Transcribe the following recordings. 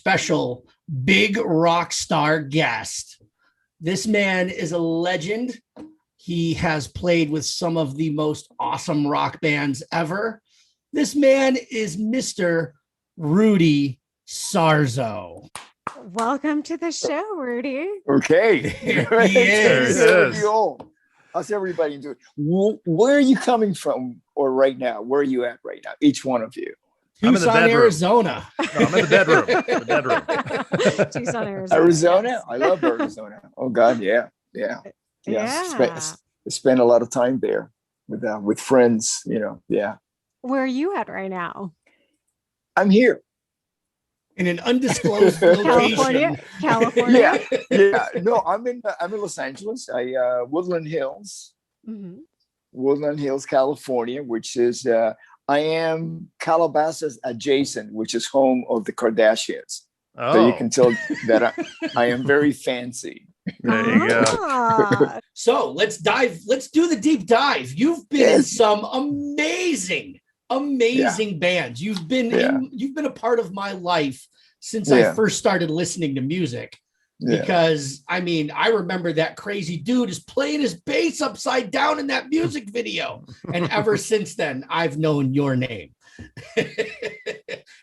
special big rock star guest. This man is a legend. He has played with some of the most awesome rock bands ever. This man is Mr. Rudy Sarzo. Welcome to the show, Rudy. Okay. Yes. How's everybody doing? Where are you coming from or right now? Where are you at right now? Each one of you. Tucson, Arizona. No, I'm in the bedroom. Tucson, Arizona. Arizona? Yes. I love Arizona. Oh, God. Yeah. Spend a lot of time there with friends, Yeah. Where are you at right now? I'm here. In an undisclosed location. California. Yeah. No, I'm in Los Angeles. Woodland Hills. Mm-hmm. Woodland Hills, California, which is I am Calabasas adjacent, which is home of the Kardashians. Oh. So you can tell that I am very fancy. There you go. So let's do the deep dive. You've been in some amazing bands. You've been a part of my life since I first started listening to music. Because I remember that crazy dude is playing his bass upside down in that music video. And ever since then, I've known your name.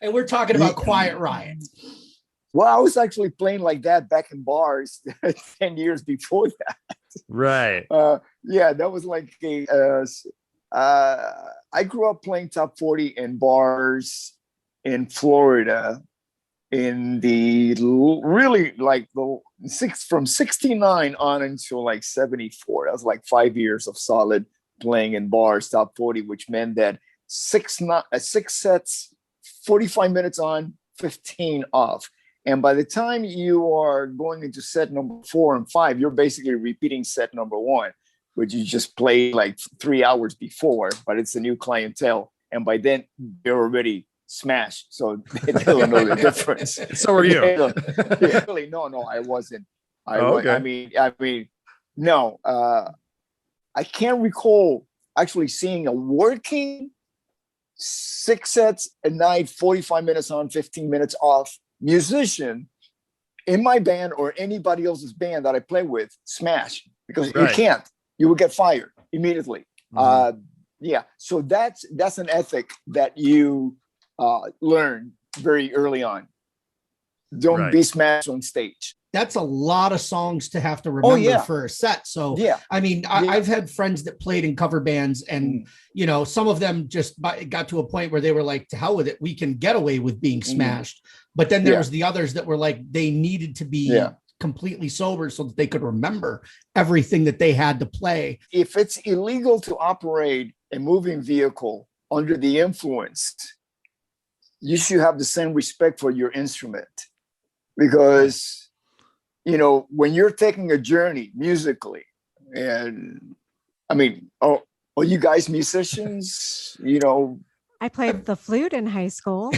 And we're talking about Quiet Riot. Well, I was actually playing like that back in bars 10 years before that. Right. That was like I grew up playing top 40 in bars in Florida in the really like from 69 on until like 74. That was like 5 years of solid playing in bars, top 40, which meant that six sets, 45 minutes on, 15 off. And by the time you are going into set number 4 and 5, you're basically repeating set number 1, which you just played like 3 hours before, but it's a new clientele. And by then they're already smashed. So they don't know the difference. So are you? Really, no, I wasn't. Okay. No, I can't recall actually seeing a working 6 sets a night, 45 minutes on, 15 minutes off musician in my band or anybody else's band that I play with smash, because you can't. You will get fired immediately. Mm-hmm. So that's an ethic that you learn very early on. Don't be smashed on stage. That's a lot of songs to have to remember for a set. So, I've had friends that played in cover bands and, some of them just got to a point where they were like, to hell with it. We can get away with being smashed. But then there was the others that were like, they needed to be completely sober so that they could remember everything that they had to play. If it's illegal to operate a moving vehicle under the influence, you should have the same respect for your instrument, because when you're taking a journey musically, and are you guys musicians? I played the flute in high school.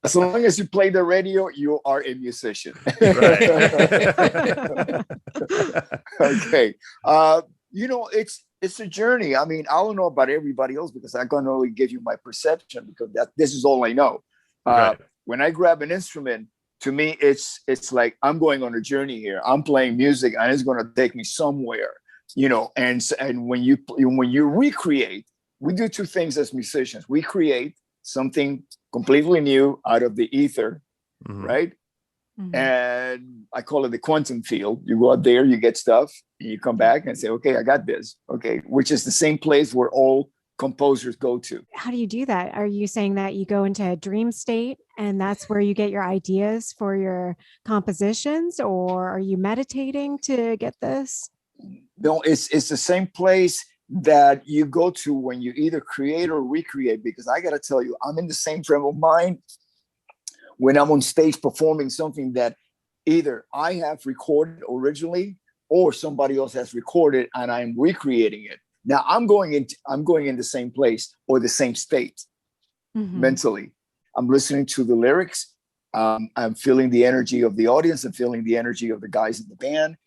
As long as you play the radio, you are a musician. Right. Okay. It's a journey. I don't know about everybody else because I can only give you my perception, because this is all I know. When I grab an instrument, to me, it's like I'm going on a journey here. I'm playing music and it's going to take me somewhere, and when you recreate, we do 2 things as musicians. We create something completely new out of the ether, right? Mm-hmm. And I call it the quantum field. You go out there, you get stuff, and you come back and say, okay, I got this. Okay, which is the same place where all composers go to. How do you do that? Are you saying that you go into a dream state and that's where you get your ideas for your compositions, or are you meditating to get this? No, it's the same place that you go to when you either create or recreate, because I got to tell you, I'm in the same frame of mind when I'm on stage performing something that either I have recorded originally or somebody else has recorded and I'm recreating it. Now I'm going in the same place or the same state mentally. I'm listening to the lyrics. I'm feeling the energy of the audience. I'm feeling the energy of the guys in the band.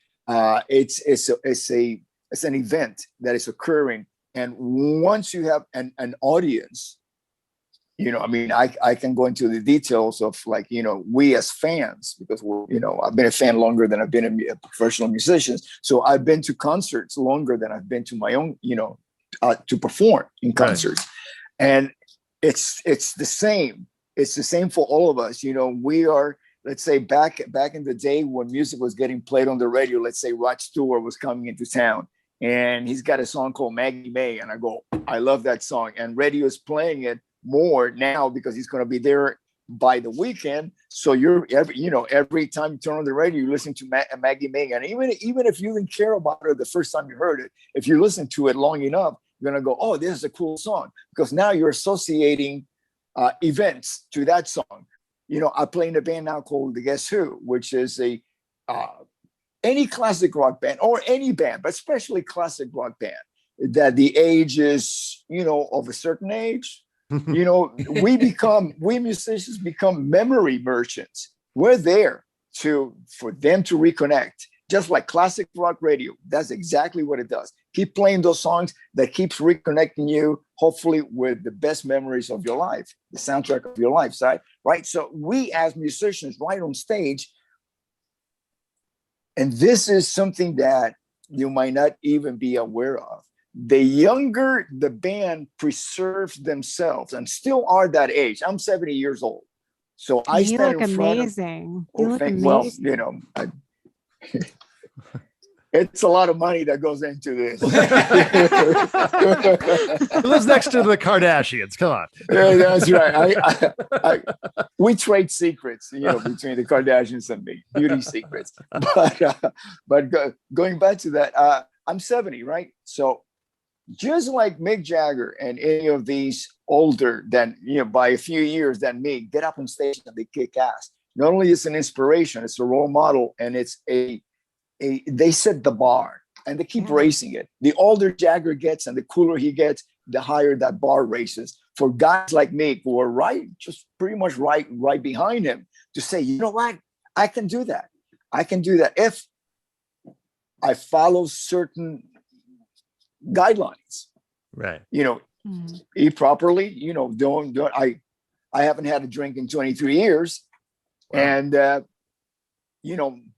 It's an event that is occurring. And once you have an audience, I mean, I can go into the details of like, we as fans, because I've been a fan longer than I've been a professional musician. So I've been to concerts longer than I've been to my own, to perform in concerts. Right. And it's the same. It's the same for all of us. We are, let's say back in the day when music was getting played on the radio, let's say Rod Stewart was coming into town and he's got a song called Maggie May. And I go, I love that song. And radio is playing it more now because he's going to be there by the weekend. So every time you turn on the radio, you listen to Maggie May. And even if you didn't care about her the first time you heard it, if you listen to it long enough, you're going to go, oh, this is a cool song, because now you're associating events to that song. I play in a band now called The Guess Who, which is any classic rock band or any band, but especially classic rock band, that the age is, of a certain age. We musicians become memory merchants. We're there for them to reconnect, just like classic rock radio. That's exactly what it does. Keep playing those songs that keeps reconnecting you, hopefully with the best memories of your life, the soundtrack of your life, right? So we as musicians, right on stage, and this is something that you might not even be aware of. The younger the band preserves themselves and still are that age. I'm 70 years old. So I stand in front of... You look amazing. Well, it's a lot of money that goes into this. He lives next to the Kardashians. Come on. Yeah, that's right. We trade secrets, between the Kardashians and me, beauty secrets. But going back to that, I'm 70, right? So just like Mick Jagger and any of these older than, by a few years than me, get up on stage and they kick ass. Not only is it an inspiration, it's a role model, and it's they set the bar and they keep raising it. The older Jagger gets and the cooler he gets, the higher that bar raises. For guys like me who are pretty much right behind him, to say, you know what, I can do that. I can do that if I follow certain guidelines. Right. Eat properly. Don't. I haven't had a drink in 23 years, wow. And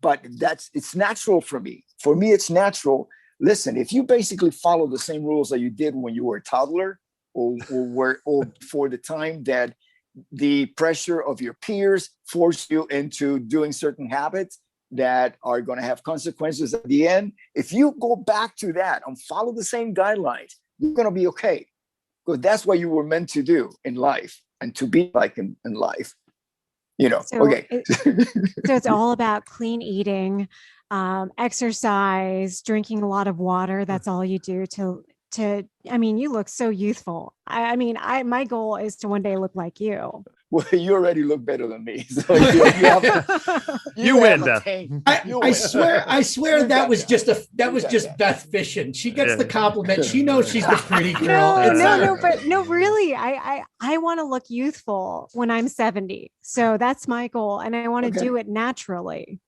but it's natural for me. For me, it's natural. Listen, if you basically follow the same rules that you did when you were a toddler, or for the time that the pressure of your peers force you into doing certain habits that are going to have consequences at the end, if you go back to that and follow the same guidelines, you're going to be okay, because that's what you were meant to do in life and to be like in life. Okay. So it's all about clean eating, exercise, drinking a lot of water. That's all you do I mean, you look so youthful. My goal is to one day look like you. Well, you already look better than me. So you win, Beth. I swear that was just Beth fishing. She gets the compliment. She knows she's the pretty girl. No, really. I want to look youthful when I'm 70. So that's my goal. And I want to do it naturally.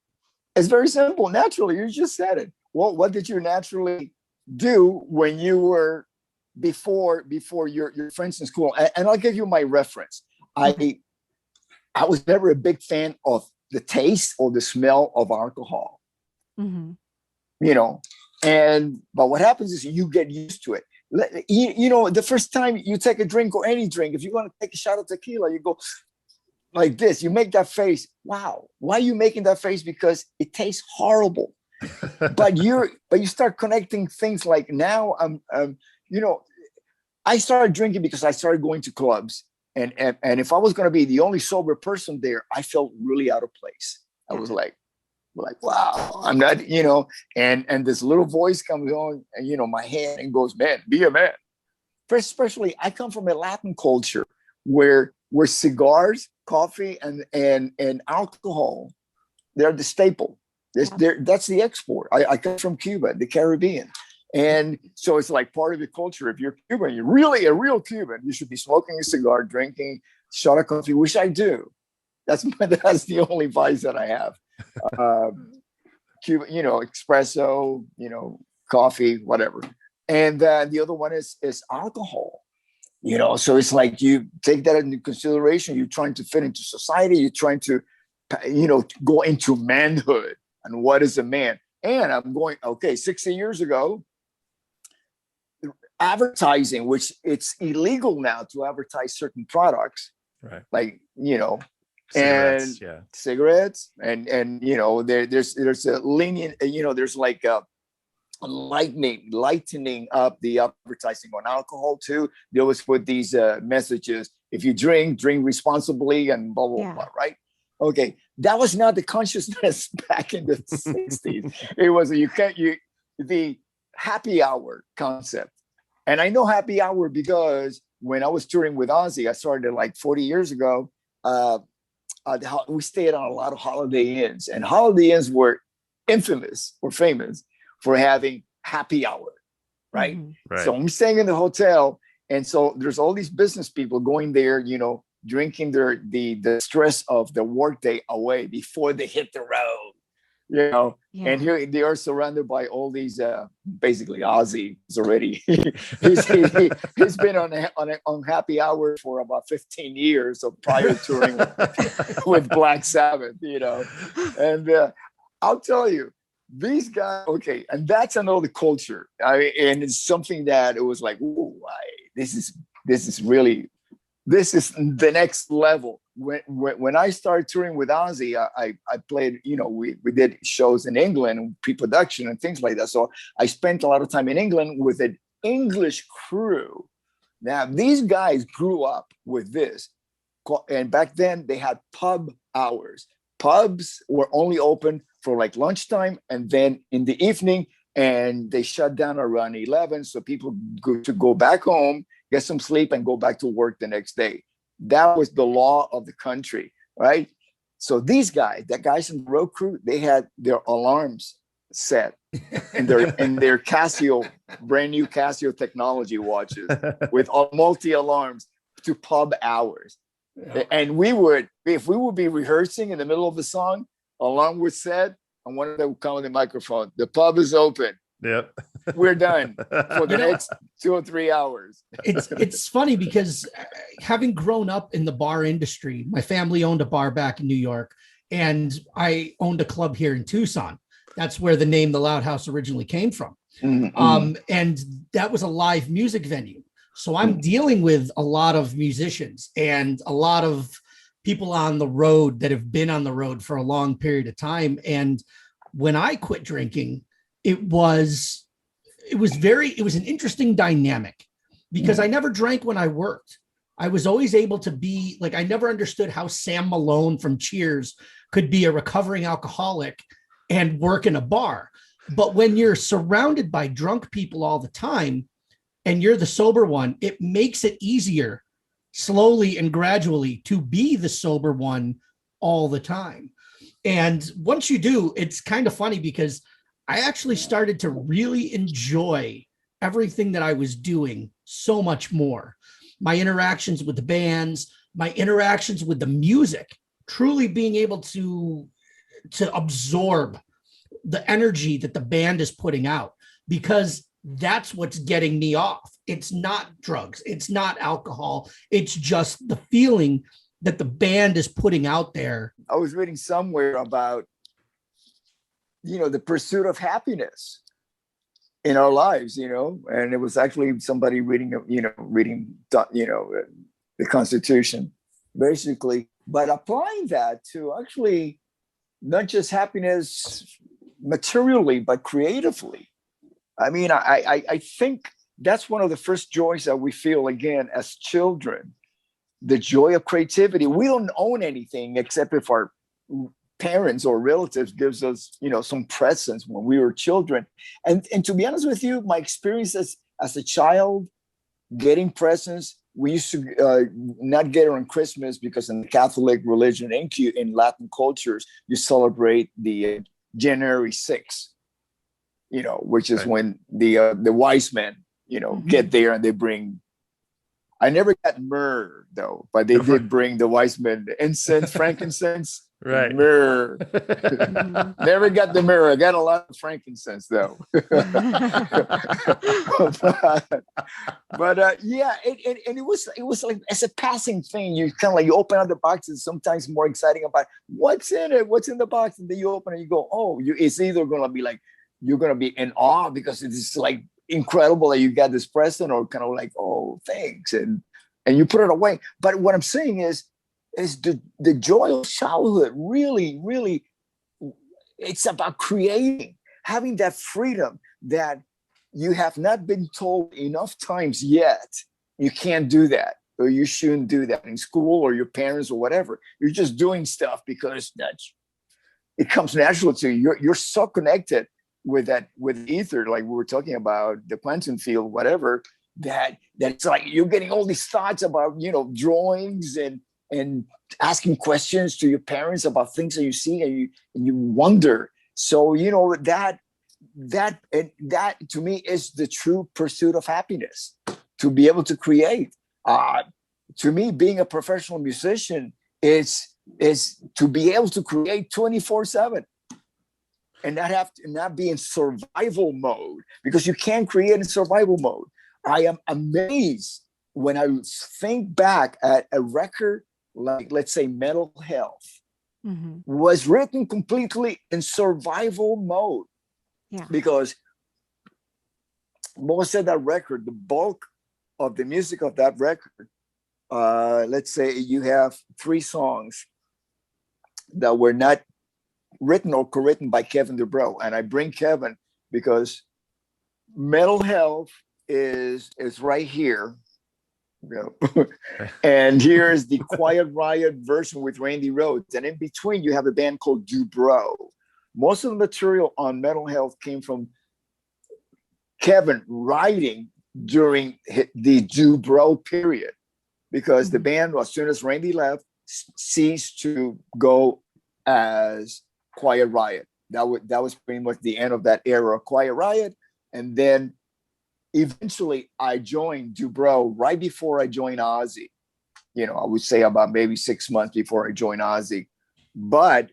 It's very simple. Naturally. You just said it. Well, what did you naturally do when you were before your friends in school? And I'll give you my reference. I was never a big fan of the taste or the smell of alcohol, but what happens is you get used to it. The first time you take a drink or any drink, if you want to take a shot of tequila, you go like this, you make that face. Wow. Why are you making that face? Because it tastes horrible. but you start connecting things like now, I started drinking because I started going to clubs. And if I was going to be the only sober person there, I felt really out of place. I was like, wow, I'm not, and this little voice comes on, and, my hand and goes, man, be a man. Especially, I come from a Latin culture where cigars, coffee, and alcohol, they're the staple. That's the export. I come from Cuba, the Caribbean. And so it's like part of the culture. If you're Cuban, you're really a real Cuban, you should be smoking a cigar, drinking a shot of coffee, which I do. That's the only vice that I have. Cuban, espresso, coffee, whatever. And the other one is alcohol. So it's like you take that into consideration. You're trying to fit into society. You're trying to, go into manhood and what is a man. And I'm going, 60 years ago, advertising, which it's illegal now to advertise certain products, right? Like, Cigarettes, and cigarettes and there's a lenient, there's like a lightening up the advertising on alcohol too. They always put these messages: if you drink responsibly, and blah blah blah. Right? Okay, that was not the consciousness back in the 60s. It was the happy hour concept. And I know happy hour because when I was touring with Ozzy, I started like 40 years ago. We stayed on a lot of Holiday Inns, and Holiday Inns were famous for having happy hour, right? Mm-hmm. Right. So I'm staying in the hotel, and so there's all these business people going there, drinking the stress of the workday away before they hit the road, And here they are surrounded by all these, basically Ozzy is already, he's been on happy hour for about 15 years of prior touring with Black Sabbath, and I'll tell you, these guys, and that's another culture. And it's something that it was like, ooh, this is the next level. When I started touring with Ozzy, I played, we did shows in England, pre-production and things like that. So I spent a lot of time in England with an English crew. Now, these guys grew up with this. And back then they had pub hours. Pubs were only open for like lunchtime and then in the evening, and they shut down around 11. So people go back home, get some sleep, and go back to work the next day. That was the law of the country, right? So these guys, the guys in the road crew, they had their alarms set in their Casio, brand new Casio technology watches with multi alarms to pub hours. Yeah. And if we would be rehearsing in the middle of the song, alarm was set, and one of them would come on the microphone. The pub is open. Yep. We're done for the next 2 or 3 hours. It's funny because having grown up in the bar industry, my family owned a bar back in New York, and I owned a club here in Tucson. That's where the name the Loudhouse originally came from. Mm-hmm. And that was a live music venue. So I'm dealing with a lot of musicians and a lot of people on the road that have been on the road for a long period of time. And when I quit drinking, it was an interesting dynamic because I never drank when I worked. I was always able to be like, I never understood how Sam Malone from Cheers could be a recovering alcoholic and work in a bar. But when you're surrounded by drunk people all the time and you're the sober one, it makes it easier slowly and gradually to be the sober one all the time. And once you do, it's kind of funny because I actually started to really enjoy everything that I was doing so much more. My interactions with the bands, my interactions with the music, truly being able to absorb the energy that the band is putting out, because that's what's getting me off. It's not drugs. It's not alcohol. It's just the feeling that the band is putting out there. I was reading somewhere about the pursuit of happiness in our lives, and it was actually somebody reading the Constitution, basically, but applying that to actually not just happiness materially, but creatively. I mean, I think that's one of the first joys that we feel again as children, the joy of creativity. We don't own anything except if our parents or relatives gives us, some presents when we were children. And to be honest with you, my experience as a child getting presents, we used to not get it on Christmas because in the Catholic religion, in Latin cultures, you celebrate the January 6th, which is when the wise men, get there and they bring I never got myrrh though, but they did bring the Whitesnake incense, frankincense, Right. myrrh. Never got the myrrh. I got a lot of frankincense though. but yeah, and it was like as a passing thing. You kind of like you open up the box, and sometimes more exciting about what's in it, what's in the box, and then you open it, and you go, oh, it's either gonna be like you're gonna be in awe because it's like incredible that you got this present, or kind of like, oh, thanks, and you put it away. But what I'm saying is the joy of childhood really, it's about creating, having that freedom that you have not been told enough times yet. You can't do that, or you shouldn't do that in school, or your parents, or whatever. You're just doing stuff because it comes natural to you. You're so connected with ether, like we were talking about, the quantum field, whatever, that it's like you're getting all these thoughts about, drawings and asking questions to your parents about things that you see, and you wonder. So that to me is the true pursuit of happiness, to be able to create. To me, being a professional musician is to be able to create 24/7. And not be in survival mode, because you can't create in survival mode. I am amazed when I think back at a record like, let's say, Mental Health, was written completely in survival mode. Yeah. Because most of that record, the bulk of the music of that record, let's say you have 3 songs that were not written or co-written by Kevin DuBrow. And I bring Kevin because Mental Health is right here. And here's the Quiet Riot version with Randy Rhoads. And in between, you have a band called DuBrow. Most of the material on Mental Health came from Kevin writing during the DuBrow period, because the band, as soon as Randy left, ceased to go as Quiet Riot. That was pretty much the end of that era of Quiet Riot. And then eventually I joined DuBrow right before I joined Ozzy. I would say about maybe 6 months before I joined Ozzy. But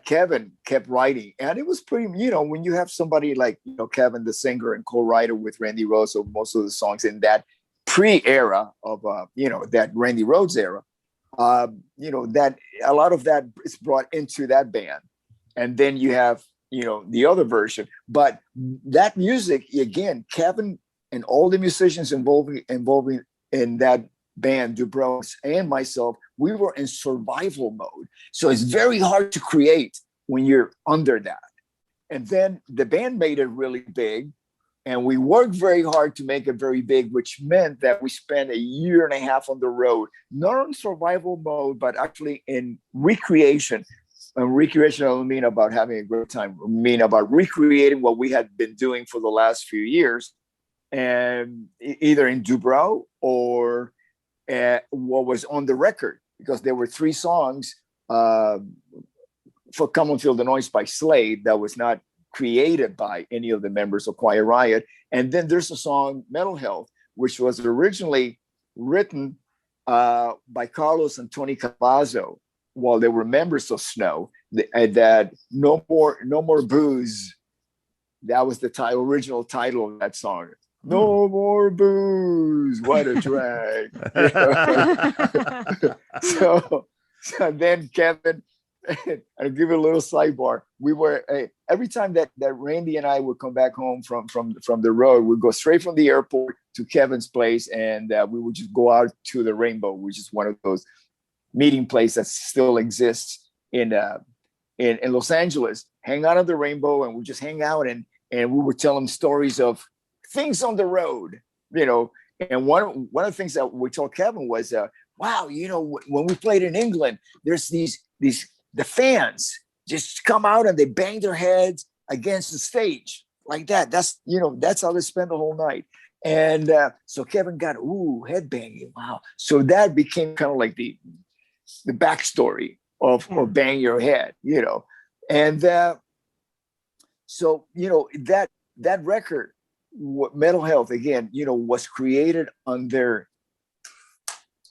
Kevin kept writing, and it was pretty, when you have somebody like, Kevin, the singer and co-writer with Randy Rhoads, so most of the songs in that pre-era of, that Randy Rhoads era, that a lot of that is brought into that band. And then you have, the other version. But that music, again, Kevin and all the musicians involving in that band, DuBrow and myself, we were in survival mode. So it's very hard to create when you're under that. And then the band made it really big, and we worked very hard to make it very big, which meant that we spent a year and a half on the road, not in survival mode, but actually in recreation. And recreation, I don't mean about having a great time. I mean about recreating what we had been doing for the last few years, and either in DuBrow or what was on the record, because there were 3 songs for Come and Feel the Noise by Slade that was not created by any of the members of Quiet Riot. And then there's a song, Mental Health, which was originally written by Carlos and Tony Cavazzo while they were members of Snow. That no more booze. That was the original title of that song. No more booze. What a drag. So then Kevin, I'll give you a little sidebar. We were every time that Randy and I would come back home from the road, we'd go straight from the airport to Kevin's place, and we would just go out to the Rainbow, which is one of those meeting places that still exists in Los Angeles. Hang out at the Rainbow, and we just hang out, and we would tell them stories of things on the road, And one of the things that we told Kevin was, wow, when we played in England, there's the fans just come out and they bang their heads against the stage like that. That's how they spend the whole night. And so Kevin got, headbanging. Wow. So that became kind of like the backstory of bang your head, And so, that record, Mental Health, again, was created under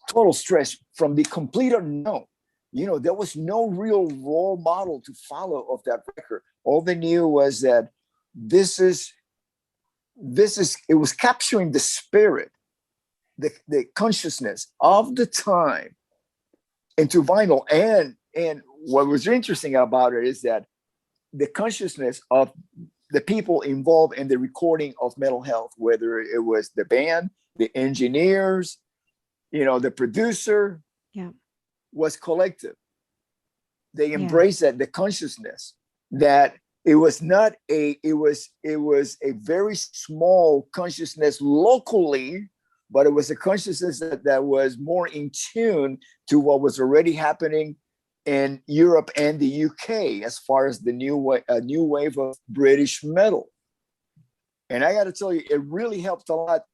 total stress from the complete unknown. There was no real role model to follow of that record. All they knew was that it was capturing the spirit, the consciousness of the time into vinyl. And what was interesting about it is that the consciousness of the people involved in the recording of Mental Health, whether it was the band, the engineers, the producer, was collective. They embraced that, the consciousness that it was a very small consciousness locally, but it was a consciousness that was more in tune to what was already happening in Europe and the UK as far as the new wave of British metal. And I got to tell you, it really helped a lot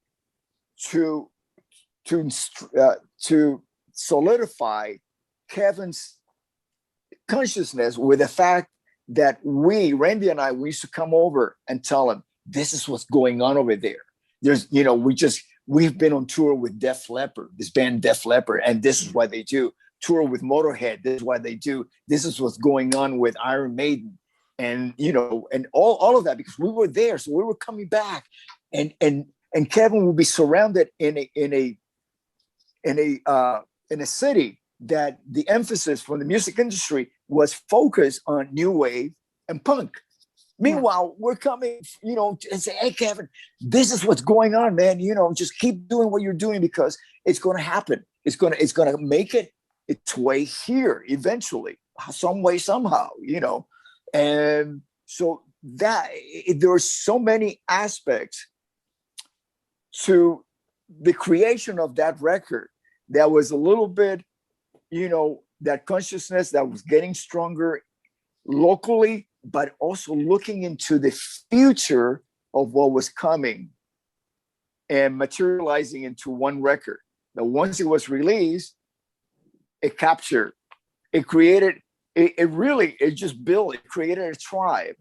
to solidify Kevin's consciousness with the fact that Randy and I, we used to come over and tell him, this is what's going on over there. There's, we've been on tour with Def Leppard, this band Def Leppard, and this is what they do. Tour with Motorhead, this is what they do. This is what's going on with Iron Maiden. And, and all of that, because we were there. So we were coming back and Kevin would be surrounded in a city that the emphasis from the music industry was focused on new wave and punk. Meanwhile, we're coming, and say, hey, Kevin, this is what's going on, man. Just keep doing what you're doing because it's going to happen. It's going to make its way here eventually, some way, somehow, And so there are so many aspects to the creation of that record that was a little bit, that consciousness that was getting stronger locally, but also looking into the future of what was coming and materializing into one record. Now, once it was released, it captured, it created, it just built, it created a tribe.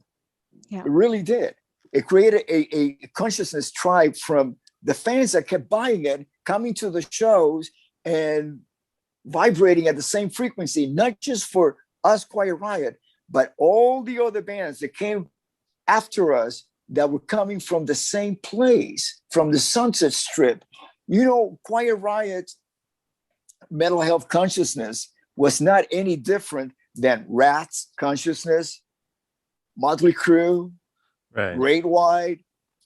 Yeah. It really did. It created a consciousness tribe from the fans that kept buying it, coming to the shows and vibrating at the same frequency, not just for us, Quiet Riot, but all the other bands that came after us that were coming from the same place, from the Sunset Strip. Quiet Riot's mental health consciousness was not any different than Rat's consciousness, Motley Crue, Great White,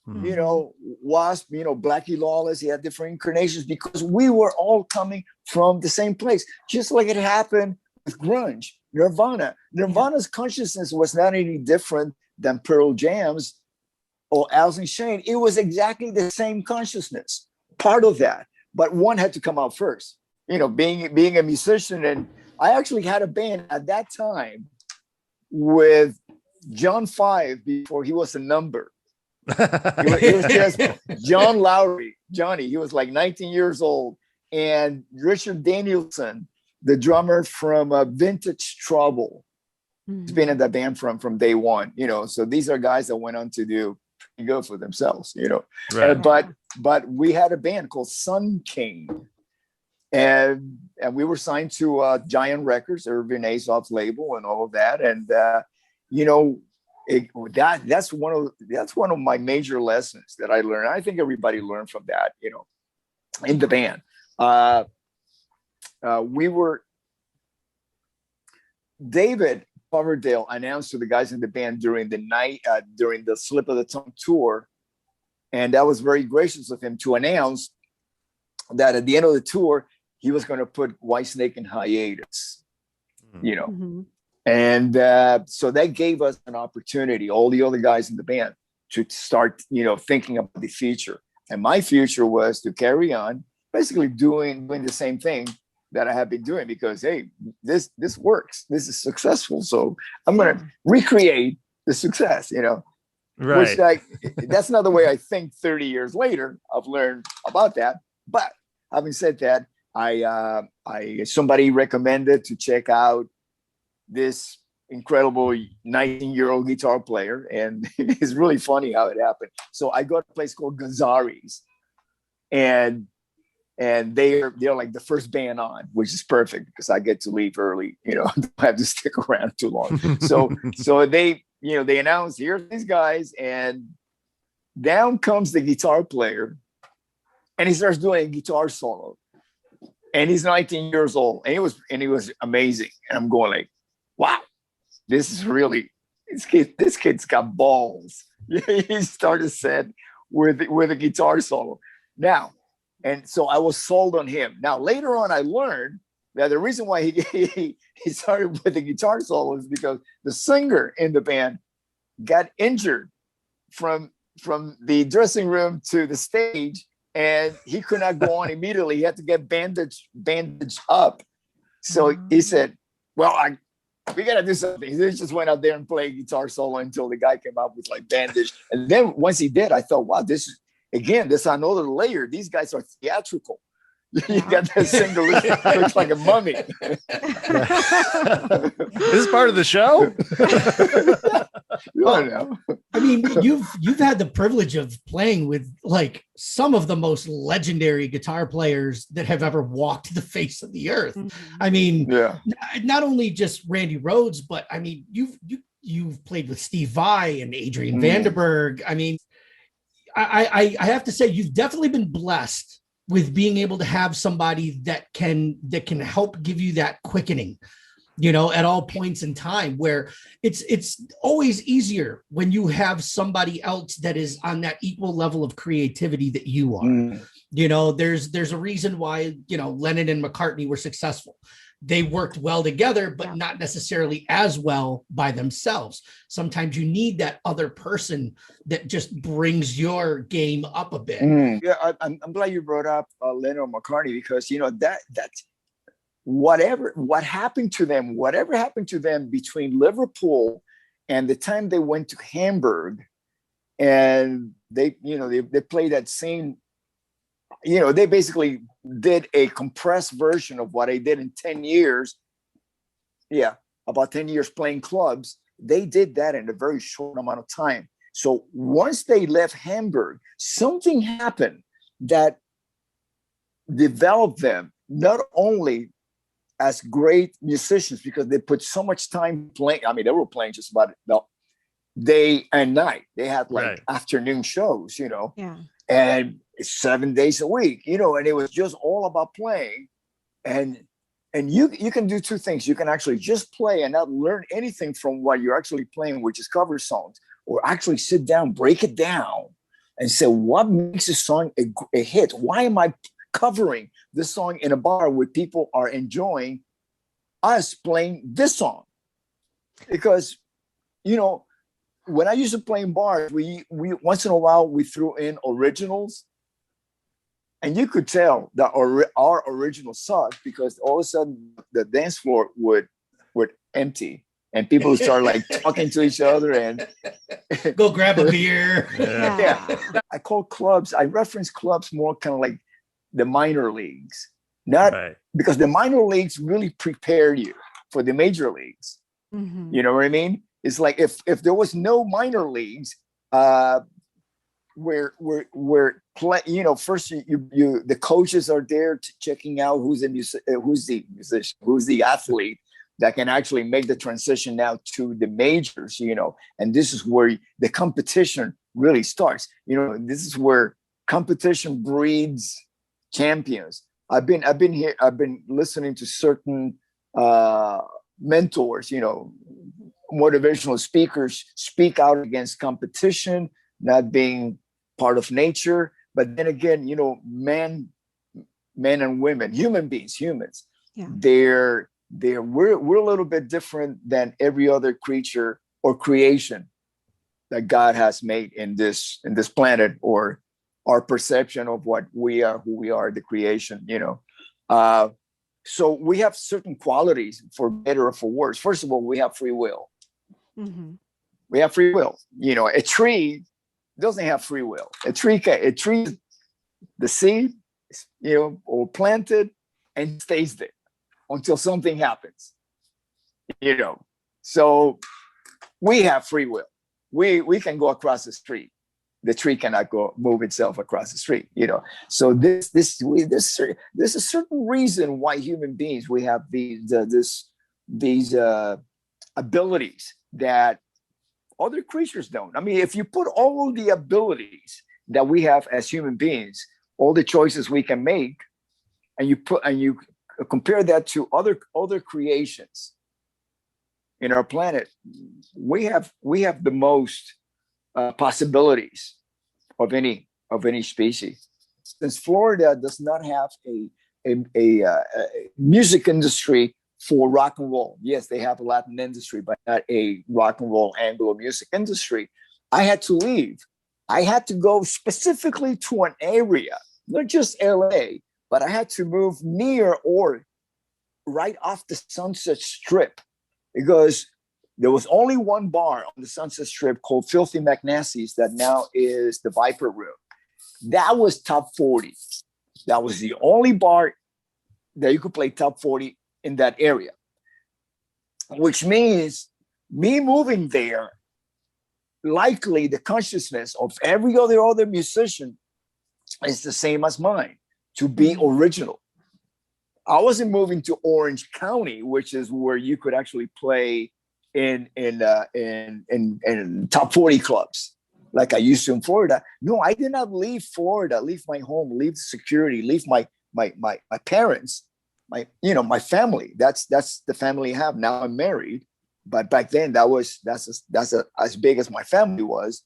Wasp, Blackie Lawless. He had different incarnations because we were all coming from the same place, just like it happened with grunge, Nirvana. Nirvana's consciousness was not any different than Pearl Jam's or Alice in Chains. It was exactly the same consciousness, part of that, but one had to come out first. Being a musician, and I actually had a band at that time with John Five before he was a number. He was just John Lowry, Johnny. He was like 19 years old, and Richard Danielson, the drummer from Vintage Trouble. He's been in that band from day one. So these are guys that went on to do pretty good for themselves. Right. But we had a band called Sun King. And we were signed to Giant Records, Irvin Azoff's label, and all of that. And that's one of my major lessons that I learned. I think everybody learned from that. In the band, David Coverdale announced to the guys in the band during the Slip of the Tongue tour, and that was very gracious of him to announce that at the end of the tour, he was going to put Whitesnake in hiatus, And so that gave us an opportunity, all the other guys in the band, to start, thinking about the future. And my future was to carry on, basically doing the same thing that I have been doing, because, hey, this works. This is successful. So I'm going to recreate the success, Right. Which that's not the way I think 30 years later. I've learned about that. But having said that, somebody recommended to check out this incredible 19-year-old guitar player, and it's really funny how it happened. So I got a place called Gazzari's, and and they're like the first band on, which is perfect because I get to leave early. You know, I have to stick around too long. So they, you know, they announce, here's these guys, and down comes the guitar player, and he starts doing a guitar solo, and he's 19 years old, and he was amazing. And I'm going like, wow, this is really, this kid's got balls. He started set with a guitar solo. Now, and so I was sold on him. Now, later on, I learned that the reason why he started with the guitar solo is because the singer in the band got injured from the dressing room to the stage, and he could not go on immediately. He had to get bandaged up. So he said, well, we got to do something. He just went out there and played guitar solo until the guy came up with like bandage. And then once he did, I thought, wow, this is another layer. These guys are theatrical. You got that singer looks like a mummy. This is part of the show. I mean, you've had the privilege of playing with like some of the most legendary guitar players that have ever walked the face of the earth. Mm-hmm. I mean, not only just Randy Rhoads, but I mean, you've played with Steve Vai and Adrian Vandenberg. I mean, I have to say, you've definitely been blessed with being able to have somebody that can help give you that quickening, you know, at all points in time, where it's always easier when you have somebody else that is on that equal level of creativity that you are. You know, there's a reason why, you know, Lennon and McCartney were successful. They worked well together, but not necessarily as well by themselves. Sometimes you need that other person that just brings your game up a bit. Yeah, I'm glad you brought up Lennon and McCartney, because, you know, that's whatever happened to them between Liverpool and the time they went to Hamburg, and they played that same, you know, they basically did a compressed version of what I did in 10 years. Yeah, about 10 years playing clubs. They did that in a very short amount of time. So once they left Hamburg, something happened that developed them not only as great musicians, because they put so much time playing. I mean, they were playing just about day and night. They had like afternoon shows, you know, and 7 days a week, you know, and it was just all about playing. And you can do two things. You can actually just play and not learn anything from what you're actually playing, which is cover songs, or actually sit down, break it down, and say, what makes a song a hit? Why am I covering this song in a bar where people are enjoying us playing this song? Because, you know, when I used to play in bars, we once in a while we threw in originals, and you could tell that our original sucked, because all of a sudden the dance floor would empty, and people would start like talking to each other and go grab a beer. I reference clubs more kind of like the minor leagues, not because the minor leagues really prepare you for the major leagues. Mm-hmm. You know what I mean? It's like if there was no minor leagues, where you know, first you the coaches are there checking out who's the musician, who's the athlete that can actually make the transition now to the majors, you know, and this is where the competition really starts. You know, this is where competition breeds champions. I've been listening to certain mentors, you know, motivational speakers speak out against competition, not being part of nature. But then again, you know, men and women, human beings, humans, we're a little bit different than every other creature or creation that God has made in this planet, or our perception of what we are, who we are, the creation, you know. So we have certain qualities, for better or for worse. First of all, we have free will. Mm-hmm. We have free will. You know, a tree doesn't have free will. A tree, the seed, you know, or planted and stays there until something happens. You know, so we have free will. We can go across the street. the tree cannot move itself across the street, you know. So there's a certain reason why human beings, we have these abilities that other creatures don't. I mean, if you put all the abilities that we have as human beings, all the choices we can make, and you compare that to other creations in our planet, we have the most possibilities of any species. Since Florida does not have a music industry for rock and roll. Yes, they have a Latin industry, but not a rock and roll Anglo music industry. I had to leave. I had to go specifically to an area, not just LA, but I had to move near or right off the Sunset Strip, because there was only one bar on the Sunset Strip called Filthy McNasty's that now is the Viper Room. That was top 40. That was the only bar that you could play top 40 in that area, which means me moving there, likely the consciousness of every other musician is the same as mine, to be original. I wasn't moving to Orange County, which is where you could actually play in top 40 clubs like I used to in Florida. No, I did not leave Florida, leave my home, leave security, leave my parents, my family. That's the family I have now. I'm married, but back then that's as big as my family was,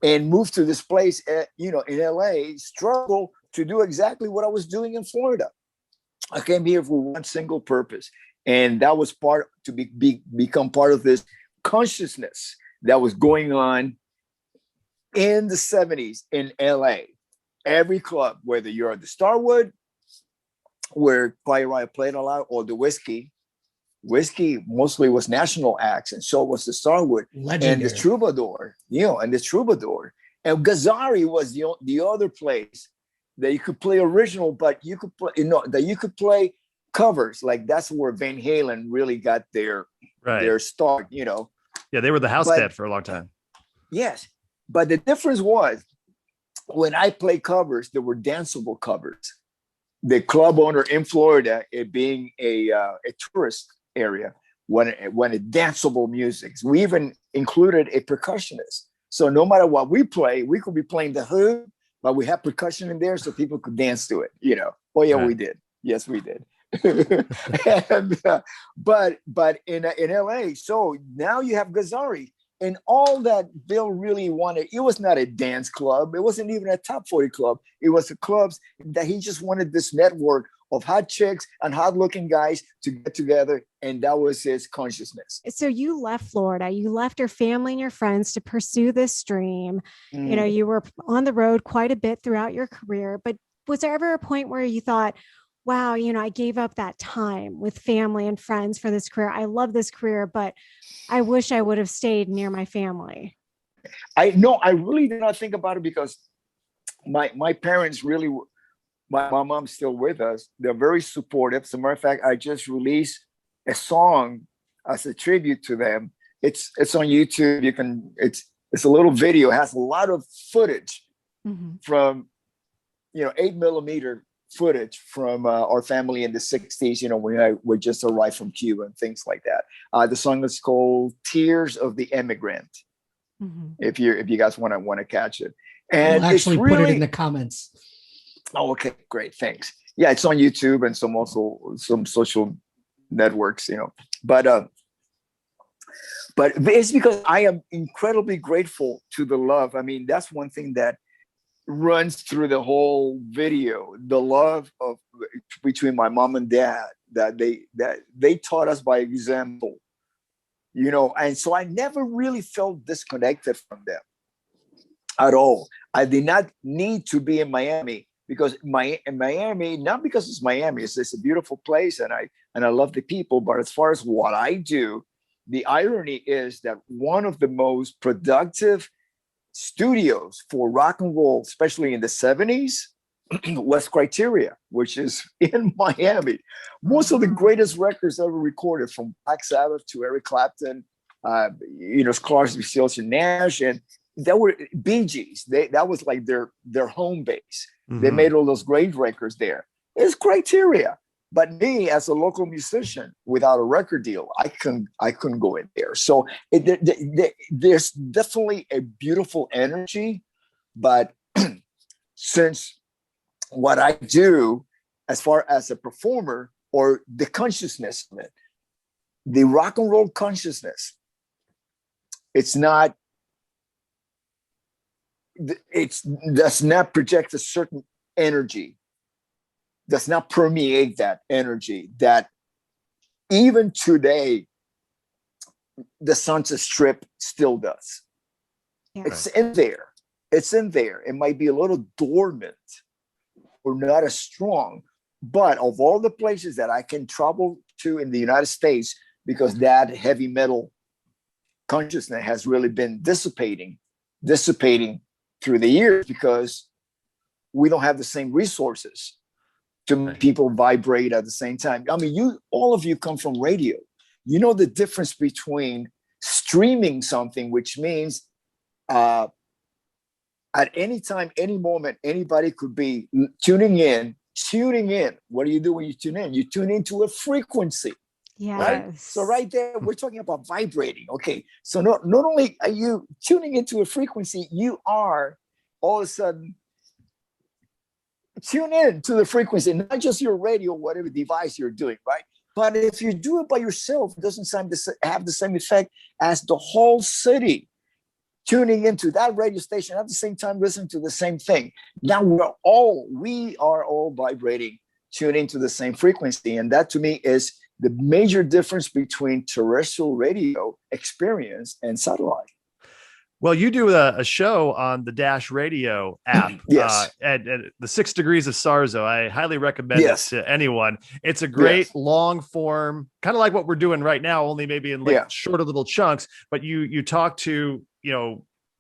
and moved to this place, in LA, struggle to do exactly what I was doing in Florida. I came here for one single purpose, and that was become part of this consciousness that was going on in the 70s in LA. Every club, whether you're at the Starwood, where Quiet Riot played a lot, or the Whiskey mostly was national acts, and so was the Starwood. Legendary. And the Troubadour, and Gazzari was the other place that you could play original, but you could play covers. Like that's where Van Halen really got their start, Yeah, they were the house band for a long time. Yes, but the difference was when I play covers, there were danceable covers. The club owner in Florida, it being a tourist area, wanted danceable music. We even included a percussionist. So no matter what we play, we could be playing the hood, but we have percussion in there so people could dance to it, Oh yeah, we did. Yes, we did. And, but in LA, so now you have Gazzari, and all that Bill really wanted. It was not a dance club. It wasn't even a top 40 club. It was the clubs that he just wanted this network of hot chicks and hot looking guys to get together. And that was his consciousness. So you left Florida, you left your family and your friends to pursue this dream. You were on the road quite a bit throughout your career, but was there ever a point where you thought, wow, I gave up that time with family and friends for this career. I love this career, but I wish I would have stayed near my family. I really did not think about it, because my parents really, my mom's still with us. They're very supportive. As a matter of fact, I just released a song as a tribute to them. It's on YouTube. It's a little video. It has a lot of footage from, 8mm footage from our family in the 60s, when we just arrived from Cuba and things like that. The song is called Tears of the Immigrant. If you guys want to catch it. And we'll actually put it in the comments. Oh, okay, great. Thanks. Yeah, it's on YouTube and some social networks, but it's because I am incredibly grateful to the love. I mean, that's one thing that runs through the whole video, the love between my mom and dad, that they taught us by example, and so I never really felt disconnected from them at all. I did not need to be in Miami, because in Miami, not because it's Miami, it's a beautiful place, and I love the people, but as far as what I do, the irony is that one of the most productive studios for rock and roll, especially in the 70s, was Criteria, which is in Miami. Most of the greatest records ever recorded, from Black Sabbath to Eric Clapton, Crosby, Stills and Nash, and that were Bee Gees. That was like their home base. Mm-hmm. They made all those great records there. It's criteria. But me, as a local musician, without a record deal, I couldn't go in there. So there's definitely a beautiful energy. But since what I do, as far as a performer, or the consciousness of it, the rock and roll consciousness, it does not project a certain energy, does not permeate that energy that even today the Sunset Strip still does. Yeah. It's in there. It might be a little dormant or not as strong, but of all the places that I can travel to in the United States, because that heavy metal consciousness has really been dissipating through the years, because we don't have the same resources to make people vibrate at the same time. I mean, all of you come from radio. You know the difference between streaming something, which means at any time, any moment, anybody could be tuning in. What do you do when you tune in? You tune into a frequency. Yes. Right? So right there, we're talking about vibrating. Okay. So not only are you tuning into a frequency, you are all of a sudden tune in to the frequency, not just your radio, whatever device you're doing, right? But if you do it by yourself, it doesn't seem to have the same effect as the whole city tuning into that radio station at the same time, listening to the same thing. Now we are all vibrating, tuning to the same frequency. And that to me is the major difference between terrestrial radio experience and satellite. Well, you do a show on the Dash Radio app. Yes. At the 6 Degrees of Sarzo. I highly recommend it to anyone. It's a great long form, kind of like what we're doing right now, only maybe in like shorter little chunks. But you talk to,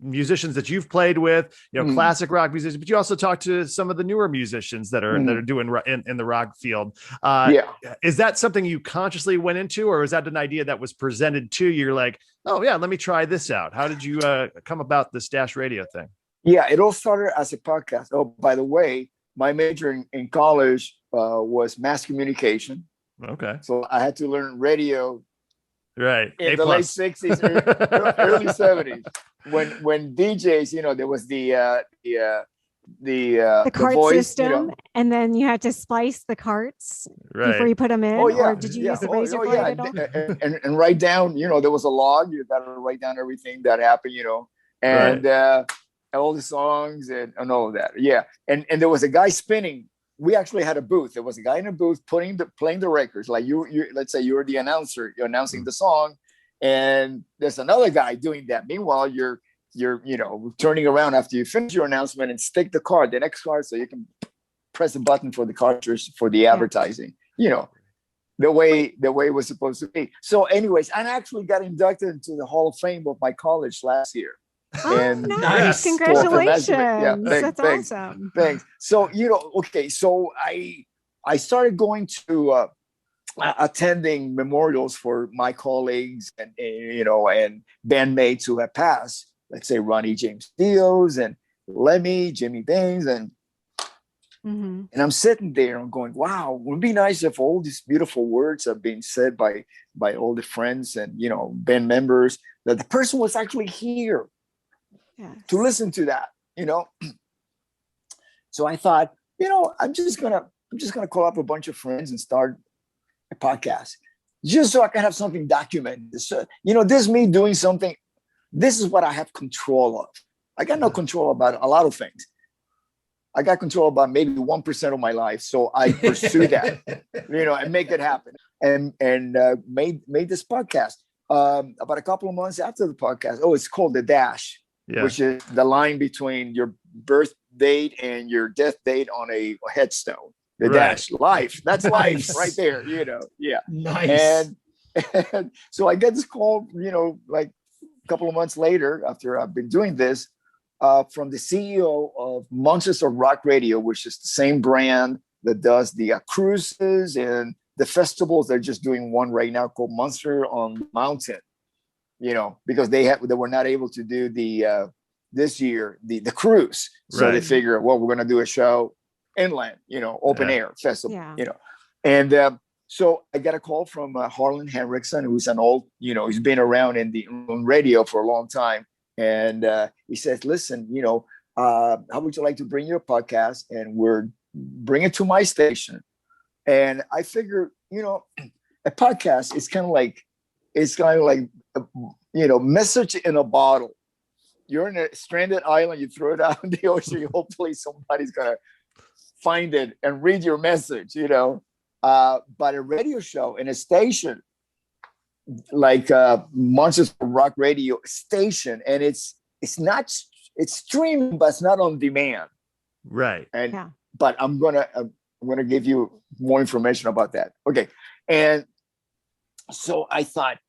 musicians that you've played with, classic rock musicians, but you also talk to some of the newer musicians that are doing in the rock field. Is that something you consciously went into, or is that an idea that was presented to you? You're like, oh yeah, let me try this out. How did you come about this Dash Radio thing? Yeah, it all started as a podcast. Oh, by the way, my major in college was mass communication. Okay. So I had to learn radio right in the late 60s, early 70s. When DJs, there was the cart voice, system, and then you had to splice the carts before you put them in. Or did you use the razor blade at all? And write down, there was a log. You got to write down everything that happened, and all the songs and all of that. Yeah, and there was a guy spinning. We actually had a booth. There was a guy in a booth playing the records. Like you let's say you're the announcer. You're announcing the song. And there's another guy doing that. Meanwhile, you're turning around after you finish your announcement and stick the next card, so you can press the button for the cartridge for the advertising. The way it was supposed to be. So, anyways, I actually got inducted into the Hall of Fame of my college last year. And nice! Congratulations! That's awesome. Thanks. So so I started going to. Attending memorials for my colleagues and bandmates who have passed, let's say Ronnie James Dios and Lemmy, Jimmy Baines, and I'm sitting there and going, wow, it would be nice if all these beautiful words are being said by all the friends and band members, that the person was actually here to listen to that. So I thought, I'm just gonna call up a bunch of friends and start a podcast, just so I can have something documented. So, this is me doing something. This is what I have control of. I got no control about a lot of things. I got control about maybe 1% of my life. So I pursue that, and make it happen. And made this podcast about a couple of months after the podcast. Oh, it's called The Dash, which is the line between your birth date and your death date on a headstone. The Dash, life. That's life right there, Yeah. Nice. And so I get this call, like a couple of months later after I've been doing this, from the CEO of Monsters of Rock Radio, which is the same brand that does the cruises and the festivals. They're just doing one right now called Monster on Mountain, because they were not able to do the this year the cruise. So they figure, well, we're going to do a show inland, open air festival, and so I got a call from Harlan Henriksen, who's an old, he's been around on radio for a long time. And he says, listen, how would you like to bring your podcast? And bring it to my station. And I figure, a podcast is kind of like, message in a bottle. You're in a stranded island, you throw it out in the ocean, hopefully somebody's going to find it and read your message, but a radio show in a station like Monsters of Rock radio station, and it's streaming, but it's not on demand. Right. And but I'm gonna give you more information about that. Okay. And so I thought,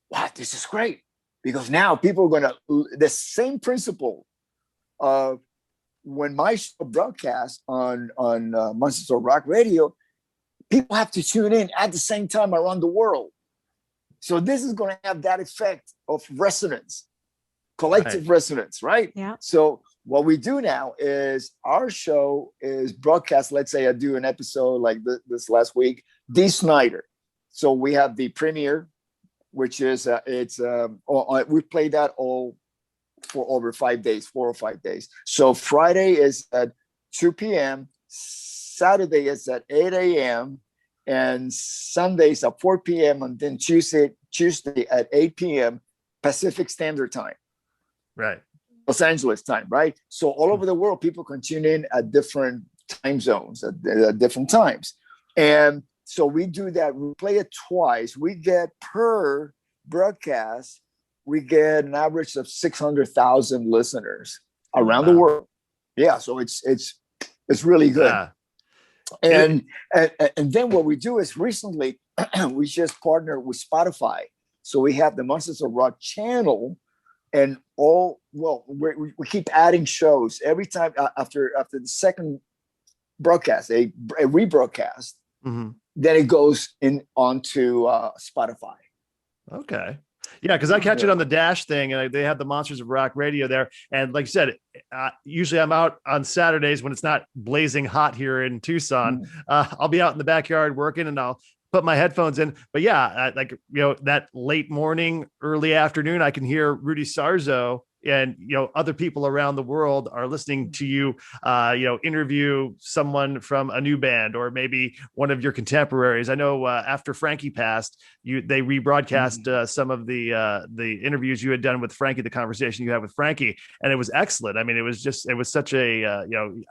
wow, this is great, because now people are gonna the same principle of when my show broadcasts on Monsters of Rock radio, people have to tune in at the same time around the world. So this is going to have that effect of resonance, collective resonance, right? Yeah. So what we do now is our show is broadcast. Let's say I do an episode like this last week, Dee Snider. So we have the premiere, which is we play that all for over 5 days, 4 or 5 days. So Friday is at 2 p.m. Saturday is at 8 a.m. and Sundays at 4 p.m. and then Tuesday at 8 p.m. Pacific Standard Time. Right. Los Angeles time, right? So all over the world, people can tune in at different time zones, at different times. And so we do that. We play it twice. We get per broadcast, we get an average of 600,000 listeners around the world. Yeah, so it's really good. Yeah. And then what we do is recently we just partnered with Spotify. So we have the Monsters of Rock channel, and we keep adding shows every time after the second broadcast, a rebroadcast. Mm-hmm. Then it goes onto Spotify. Okay. Yeah, because I catch it on the Dash thing, and they have the Monsters of Rock radio there. And like you said, usually I'm out on Saturdays when it's not blazing hot here in Tucson. I'll be out in the backyard working, and I'll put my headphones in. But yeah, that late morning, early afternoon, I can hear Rudy Sarzo and other people around the world are listening to you interview someone from a new band, or maybe one of your contemporaries. I know after Frankie passed, they rebroadcast some of the interviews you had done with Frankie, the conversation you had with Frankie, and it was excellent. I mean, it was such a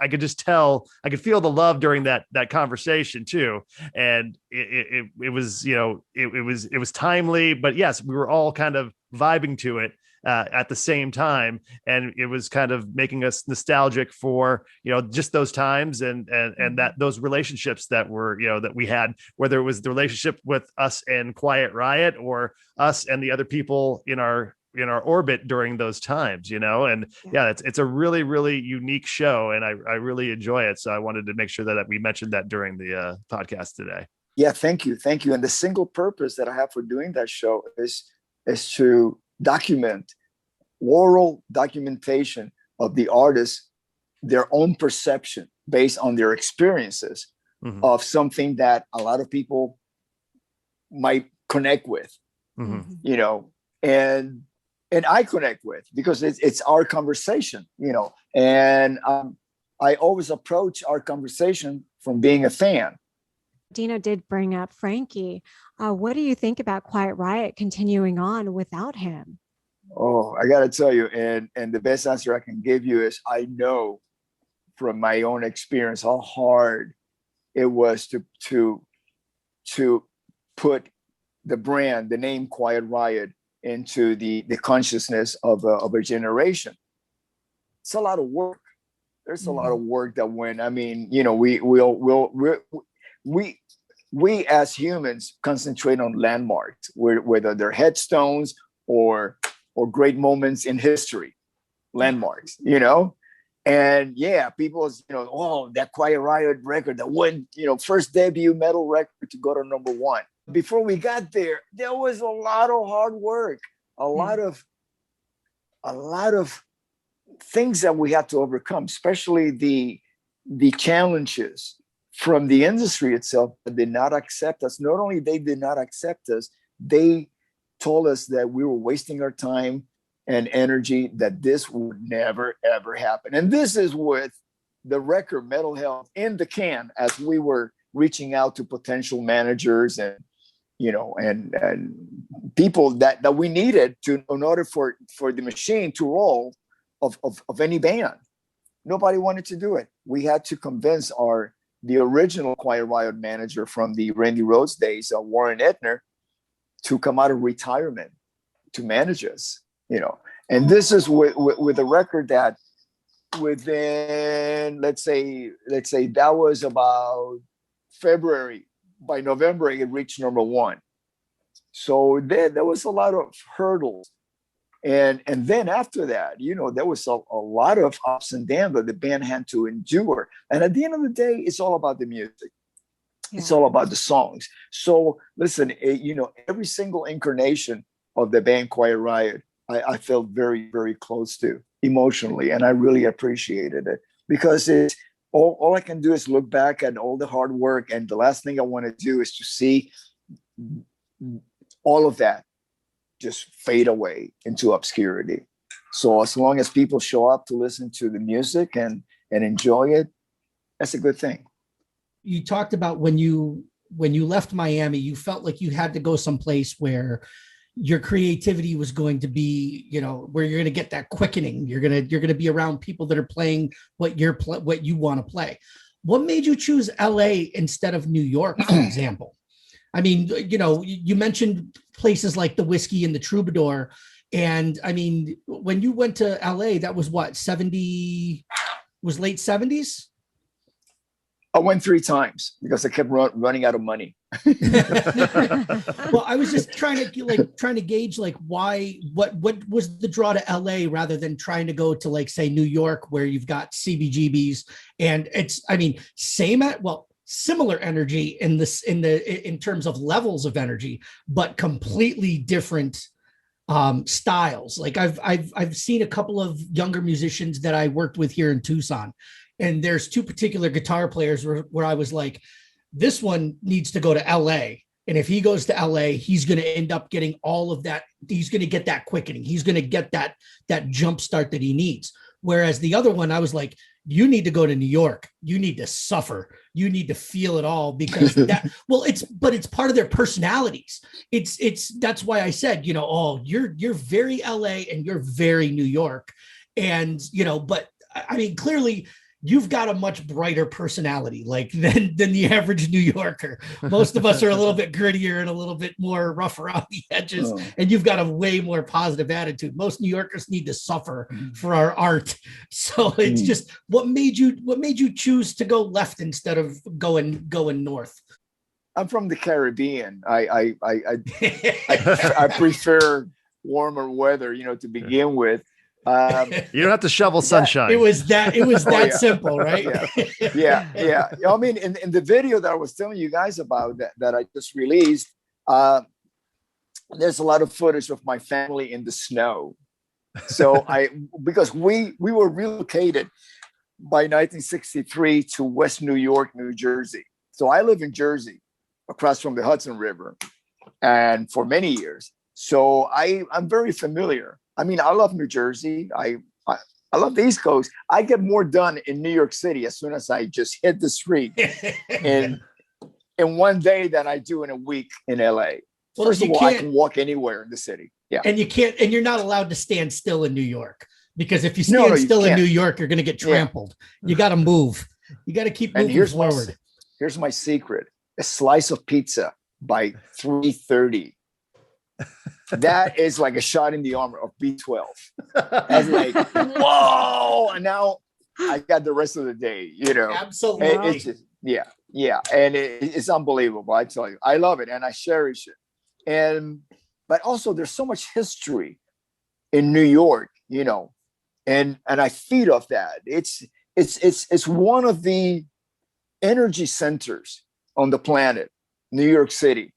I could just tell, I could feel the love during that conversation too, and it was timely, but yes, we were all kind of vibing to it at the same time, and it was kind of making us nostalgic for just those times and that those relationships that were that we had, whether it was the relationship with us and Quiet Riot or us and the other people in our orbit during those times, and it's a really, really unique show, and I really enjoy it. So I wanted to make sure that we mentioned that during the podcast today. Yeah, thank you. And the single purpose that I have for doing that show is to document, oral documentation of the artists, their own perception based on their experiences of something that a lot of people might connect with, and I connect with, because it's our conversation, and I always approach our conversation from being a fan. Dino did bring up Frankie. What do you think about Quiet Riot continuing on without him? Oh, I got to tell you, and the best answer I can give you is I know from my own experience how hard it was to put the brand, the name Quiet Riot, into the consciousness of a generation. It's a lot of work. There's a lot of work that went. I mean, we as humans concentrate on landmarks, whether they're headstones or great moments in history, landmarks, and people, that Quiet Riot record that went, first debut metal record to go to number 1. Before we got there was a lot of hard work, a lot of things that we had to overcome, especially the challenges from the industry itself that did not accept us. Not only they did not accept us, they told us that we were wasting our time and energy, that this would never, ever happen. And this is with the record Metal Health in the can, as we were reaching out to potential managers and, you know, and people that we needed to, in order for the machine to roll of any band. Nobody wanted to do it. We had to convince the original Quiet Riot manager from the Randy Rhoads days, Warren Ettner, to come out of retirement to manage us, you know. And this is with a record that within, let's say that was about February. By November, it reached number one. So there was a lot of hurdles. And then after that, you know, there was a lot of ups and downs that the band had to endure. And at the end of the day, it's all about the music. Yeah. It's all about the songs. So listen, you know, every single incarnation of the band Quiet Riot, I felt very, very close to emotionally. And I really appreciated it, because it's all I can do is look back at all the hard work. And the last thing I want to do is to see all of that just fade away into obscurity. So as long as people show up to listen to the music and enjoy it, that's a good thing. You talked about when you left Miami, you felt like you had to go someplace where your creativity was going to be, you know, where you're going to get that quickening. You're going to be around people that are playing what you want to play. What made you choose LA instead of New York, for example? I mean, you know, you mentioned places like the Whiskey and the Troubadour. And I mean, when you went to LA, that was what, was late 70s? I went 3 times because I kept running out of money. Well, I was just trying to gauge like what was the draw to LA rather than trying to go to, like, say, New York, where you've got CBGBs, and it's, I mean, similar energy in terms of levels of energy, but completely different styles. Like I've seen a couple of younger musicians that I worked with here in Tucson, and there's 2 particular guitar players where I was like, this one needs to go to LA. And if he goes to LA, he's going to end up getting all of that. He's going to get that quickening. He's going to get that jump start that he needs. Whereas the other one, I was like, you need to go to New York. You need to suffer. You need to feel it all, because it's part of their personalities. That's why I said, you know, oh, you're very LA and you're very New York. And, you know, but I mean, clearly you've got a much brighter personality, like than the average New Yorker. Most of us are a little bit grittier and a little bit more rough around the edges, and you've got a way more positive attitude. Most New Yorkers need to suffer for our art. So it's just, what made you choose to go left instead of going north? I'm from the Caribbean. I prefer warmer weather, you know, to begin with. You don't have to shovel sunshine. It was that simple, right? Yeah. I mean, in the video that I was telling you guys about that I just released, there's a lot of footage of my family in the snow. So because we were relocated by 1963 to West New York, New Jersey. So I live in Jersey, across from the Hudson River, and for many years. So I'm very familiar. I mean, I love New Jersey. I love the East Coast. I get more done in New York City as soon as I just hit the street in one day than I do in a week in LA. Well, first of all, I can walk anywhere in the city. Yeah. And you're not allowed to stand still in New York, because if you stand still in New York, you're going to get trampled. Yeah. You got to move. You got to keep moving forward. Here's my secret. A slice of pizza by 3:30. That is like a shot in the arm of B12. I was like, whoa! And now I got the rest of the day, you know. Absolutely. It's just, yeah. And it's unbelievable. I tell you, I love it and I cherish it. But also, there's so much history in New York, you know, and I feed off that. It's one of the energy centers on the planet, New York City.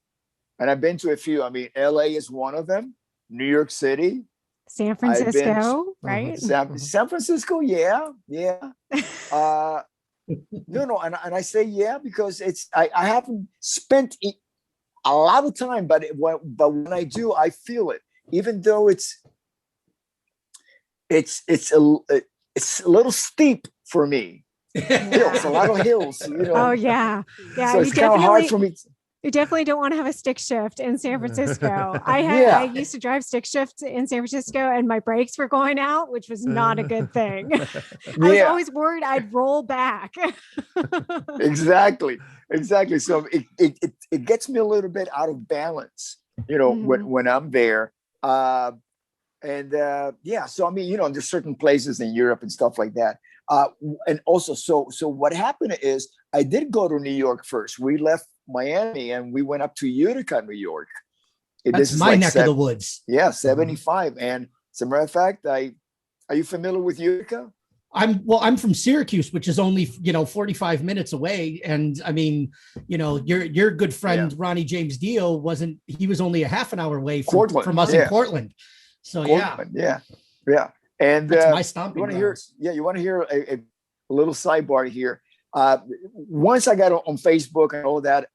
And I've been to a few. I mean, LA is one of them. New York City, San Francisco, right? San Francisco, yeah. No, and I say yeah because I haven't spent a lot of time, but when I do, I feel it. Even though it's a little steep for me. Hills, a lot of hills, you know. Oh yeah. So it's kind of hard for me. You definitely don't want to have a stick shift in San Francisco. I used to drive stick shifts in San Francisco and my brakes were going out, which was not a good thing. I was always worried I'd roll back. Exactly. So it gets me a little bit out of balance, you know, when I'm there. So I mean, you know, there's certain places in Europe and stuff like that. And also, so what happened is I did go to New York first. We left Miami and we went up to Utica, New York. This is my neck of the woods. Yeah, 75. And as a matter of fact, are you familiar with Utica? I'm from Syracuse, which is only, 45 minutes away. And I mean, your good friend, Ronnie James Dio he was only a half an hour away from us in Portland. So Portland, yeah. And that's my stomping grounds. You want to hear a little sidebar here. Once I got on Facebook and all that,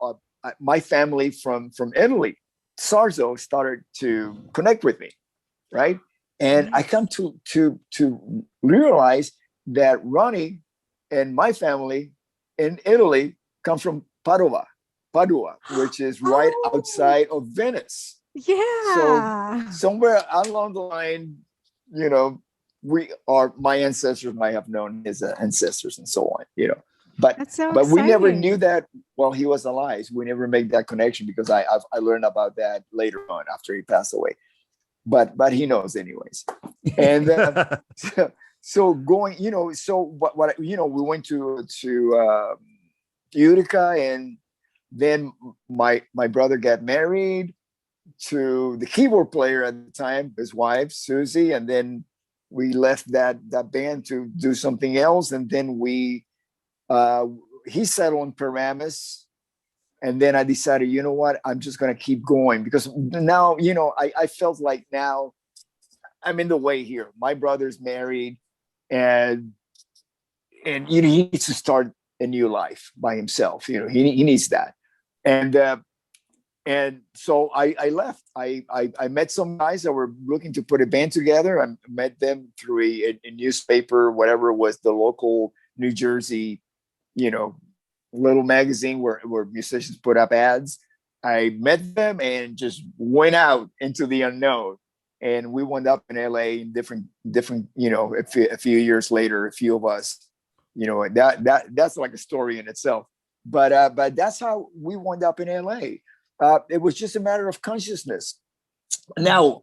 my family from Italy, Sarzo, started to connect with me, right? And I come to realize that Ronnie and my family in Italy come from Padua, which is right outside of Venice. Yeah. So somewhere along the line, my ancestors might have known his ancestors and so on, But we never knew that while he was alive. We never made that connection because I learned about that later on after he passed away. But he knows anyways. And so going, what we went to Utica, and then my brother got married to the keyboard player at the time, his wife Susie, and then we left that band to do something else, and then he settled in Paramus, and then I decided, you know what, I'm just going to keep going because now, I felt like now I'm in the way here. My brother's married, and he needs to start a new life by himself. He needs that, and so I left. I met some guys that were looking to put a band together. I met them through a newspaper, whatever it was, the local New Jersey, little magazine where musicians put up ads. I met them and just went out into the unknown. And we wound up in LA in different, a few years later, a few of us, that's like a story in itself. But that's how we wound up in LA. It was just a matter of consciousness. Now,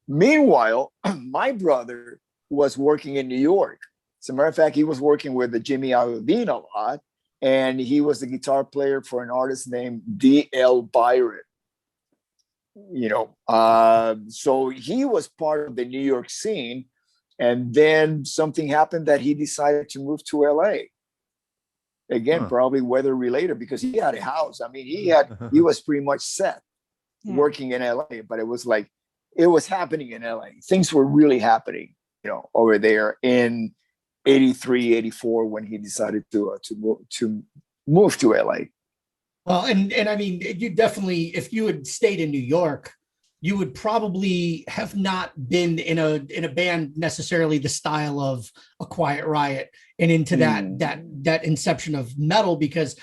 meanwhile, my brother was working in New York. As a matter of fact, he was working with the Jimmy Iovine a lot, and he was the guitar player for an artist named D.L. Byron. So he was part of the New York scene, and then something happened that he decided to move to LA. Again, probably weather related because he had a house. I mean, he was pretty much set working in LA, but it was happening in LA. Things were really happening, over there in 83, 84 when he decided to move to LA. Well, and I mean, you definitely, if you had stayed in New York, you would probably have not been in a band necessarily the style of a Quiet Riot and into that inception of metal, because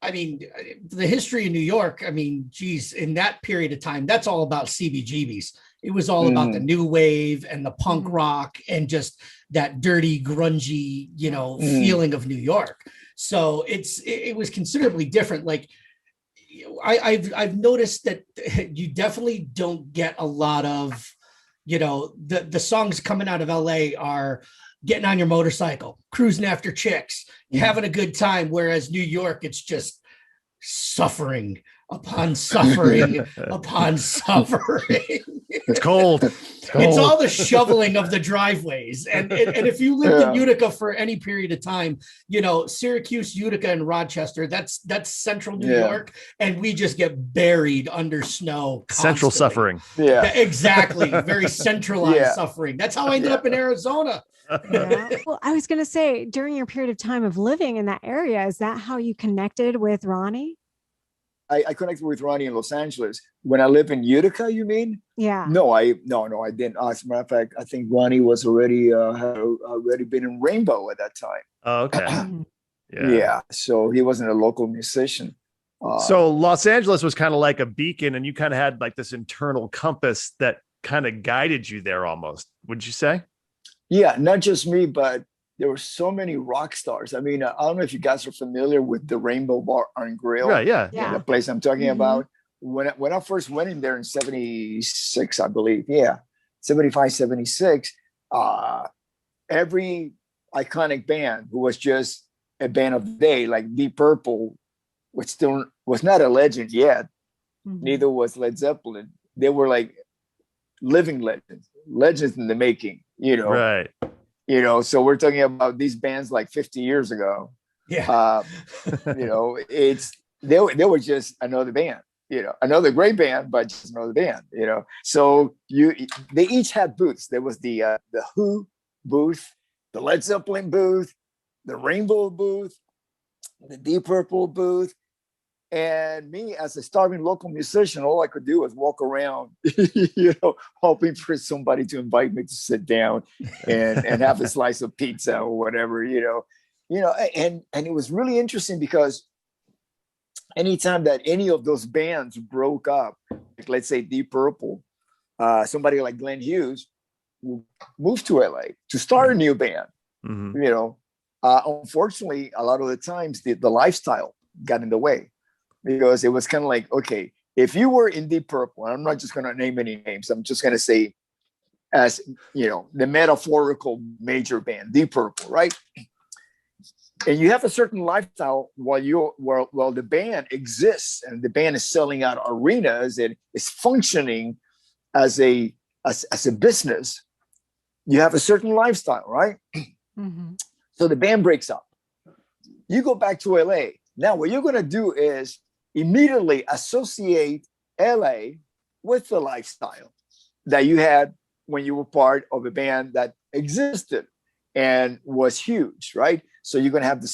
I mean, the history of New York, I mean, geez, in that period of time, that's all about CBGBs. It was all about the new wave and the punk rock and just that dirty, grungy, feeling of New York. So it was considerably different. Like I've noticed that you definitely don't get a lot of, the songs coming out of LA are getting on your motorcycle, cruising after chicks, having a good time. Whereas New York, it's just suffering upon suffering upon suffering. It's cold. It's all the shoveling of the driveways. And if you lived in Utica for any period of time, you know, Syracuse, Utica, and Rochester, that's central New York. And we just get buried under snow constantly. Central suffering. Yeah, exactly. Very centralized suffering. That's how I ended up in Arizona. Well, I was going to say, during your period of time of living in that area, is that how you connected with Ronnie? I connected with Ronnie in Los Angeles. When I lived in Utica, you mean? Yeah. No, I didn't. As a matter of fact, I think Ronnie was already had already been in Rainbow at that time. Oh, okay. Yeah. So he wasn't a local musician. So Los Angeles was kind of like a beacon, and you kind of had like this internal compass that kind of guided you there almost. Would you say? Yeah, not just me, but there were so many rock stars. I mean, I don't know if you guys are familiar with the Rainbow Bar and Grill. Right, yeah. The place I'm talking about. When I first went in there in 76, I believe. Yeah, 75, 76. Every iconic band who was just a band of the day, like Deep Purple, which still was not a legend yet. Neither was Led Zeppelin. They were like living legends in the making, you know. Right. You know, so we're talking about these bands like 50 years ago. Yeah. You know, they were just another band, you know, another great band, but just another band, you know. So they each had booths. There was the Who booth, the Led Zeppelin booth, the Rainbow booth, the Deep Purple booth. And me, as a starving local musician, all I could do was walk around, you know, hoping for somebody to invite me to sit down and have a slice of pizza or whatever, you know. And it was really interesting because anytime that any of those bands broke up, like let's say Deep Purple, somebody like Glenn Hughes moved to LA to start a new band. You know, unfortunately, a lot of the times the lifestyle got in the way. Because it was kind of like, okay, if you were in Deep Purple, and I'm not just going to name any names, I'm just going to say, as you know, the metaphorical major band, Deep Purple, right? And you have a certain lifestyle while the band exists and the band is selling out arenas and is functioning as a business. You have a certain lifestyle, right? So the band breaks up. You go back to LA. Now, what you're going to do is immediately associate LA with the lifestyle that you had when you were part of a band that existed and was huge, right? So you're going to have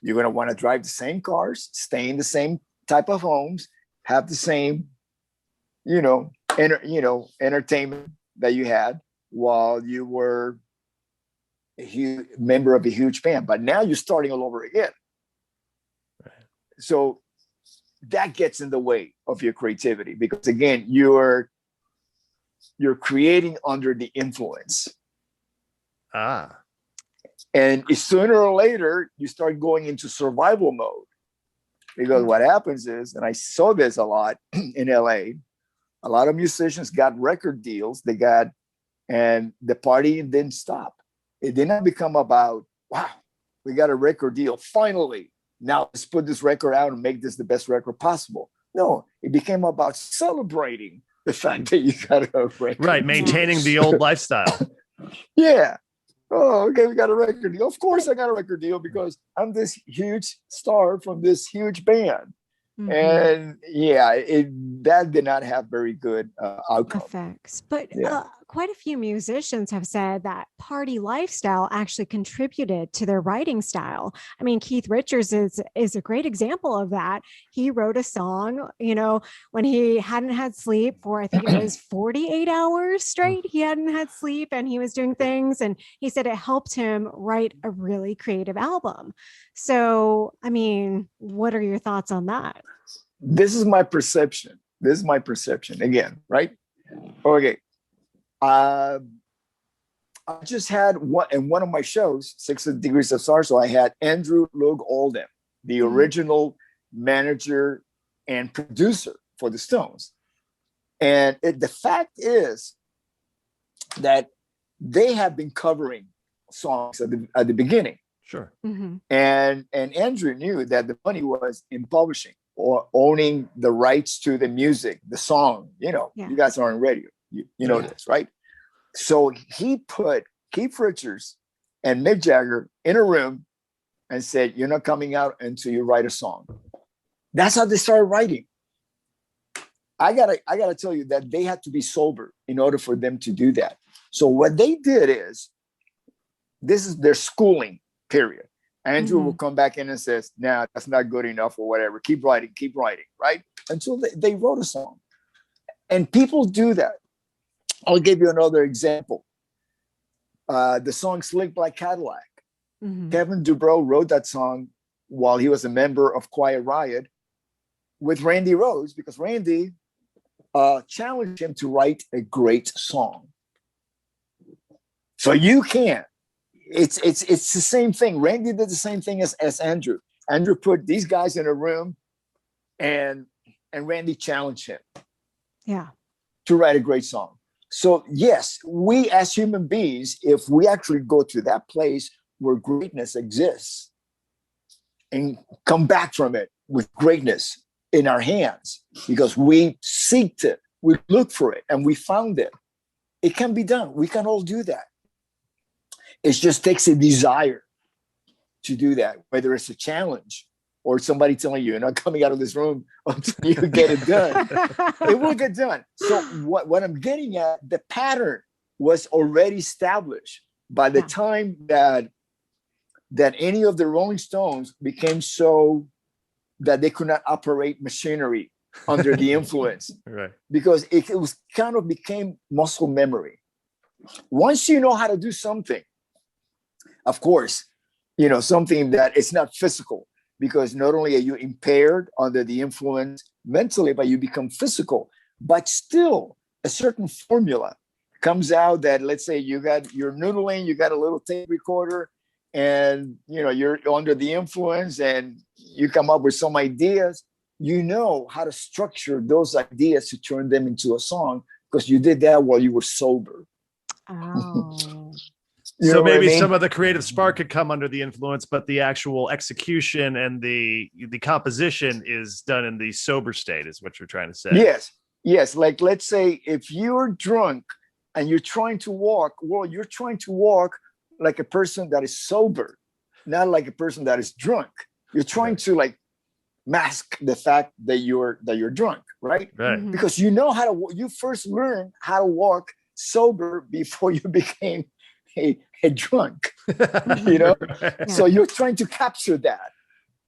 you're going to want to drive the same cars, stay in the same type of homes, have the same, entertainment that you had while you were a huge member of a huge band. But now you're starting all over again. So that gets in the way of your creativity because again, you're creating under the influence. And sooner or later, you start going into survival mode because what happens is, and I saw this a lot in LA, a lot of musicians got record deals, and the party didn't stop. It did not become about, wow, we got a record deal, finally. Now let's put this record out and make this the best record possible. No, it became about celebrating the fact that you got a record. Right, maintaining the old lifestyle. Yeah. Oh, okay, we got a record deal. Of course I got a record deal because I'm this huge star from this huge band. And that did not have very good outcome. Effects. But quite a few musicians have said that party lifestyle actually contributed to their writing style. I mean, Keith Richards is a great example of that. He wrote a song, when he hadn't had sleep for, I think it was 48 hours straight. He hadn't had sleep and he was doing things. And he said it helped him write a really creative album. So, I mean, what are your thoughts on that? This is my perception. Again, right? Okay. I just had one of my shows, 6 Degrees of Sarzo, I had Andrew Loog Oldham, the original manager and producer for the Stones. And the fact is that they have been covering songs at the beginning. Sure. Mm-hmm. And Andrew knew that the money was in publishing or owning the rights to the music, the song. You guys are on radio. You know this, right? So he put Keith Richards and Mick Jagger in a room and said, "You're not coming out until you write a song." That's how they started writing. I gotta tell you that they had to be sober in order for them to do that. So what they did is, this is their schooling period. Andrew will come back in and says, "Nah, that's not good enough," or whatever. Keep writing, right? Until they wrote a song. And people do that. I'll give you another example. The song Slick Black Cadillac. Kevin Dubrow wrote that song while he was a member of Quiet Riot with Randy Rhoads, because Randy challenged him to write a great song. So you can. It's the same thing. Randy did the same thing as Andrew. Andrew put these guys in a room, and Randy challenged him. Yeah. To write a great song. So yes, we as human beings, if we actually go to that place where greatness exists and come back from it with greatness in our hands, because we seeked it, we looked for it, and we found it. It can be done. We can all do that. It just takes a desire to do that, whether it's a challenge or somebody telling you, "You're not coming out of this room until you get it done." It will get done. So what I'm getting at, the pattern was already established by the time that any of the Rolling Stones became so that they could not operate machinery under the influence. Right. Because it was kind of became muscle memory. Once you know how to do something, of course, something that it's not physical, because not only are you impaired under the influence mentally, but you become physical. But still, a certain formula comes out that, let's say you're noodling, you got a little tape recorder, and you're under the influence, and you come up with some ideas. You know how to structure those ideas to turn them into a song, because you did that while you were sober. Oh. So maybe some of the creative spark could come under the influence, but the actual execution and the composition is done in the sober state, is what you're trying to say. Yes. Like, let's say if you're drunk and you're trying to walk, well, you're trying to walk like a person that is sober, not like a person that is drunk. You're trying to like mask the fact that you're drunk, right? Right. Because you first learn how to walk sober before you became a drunk, So you're trying to capture that,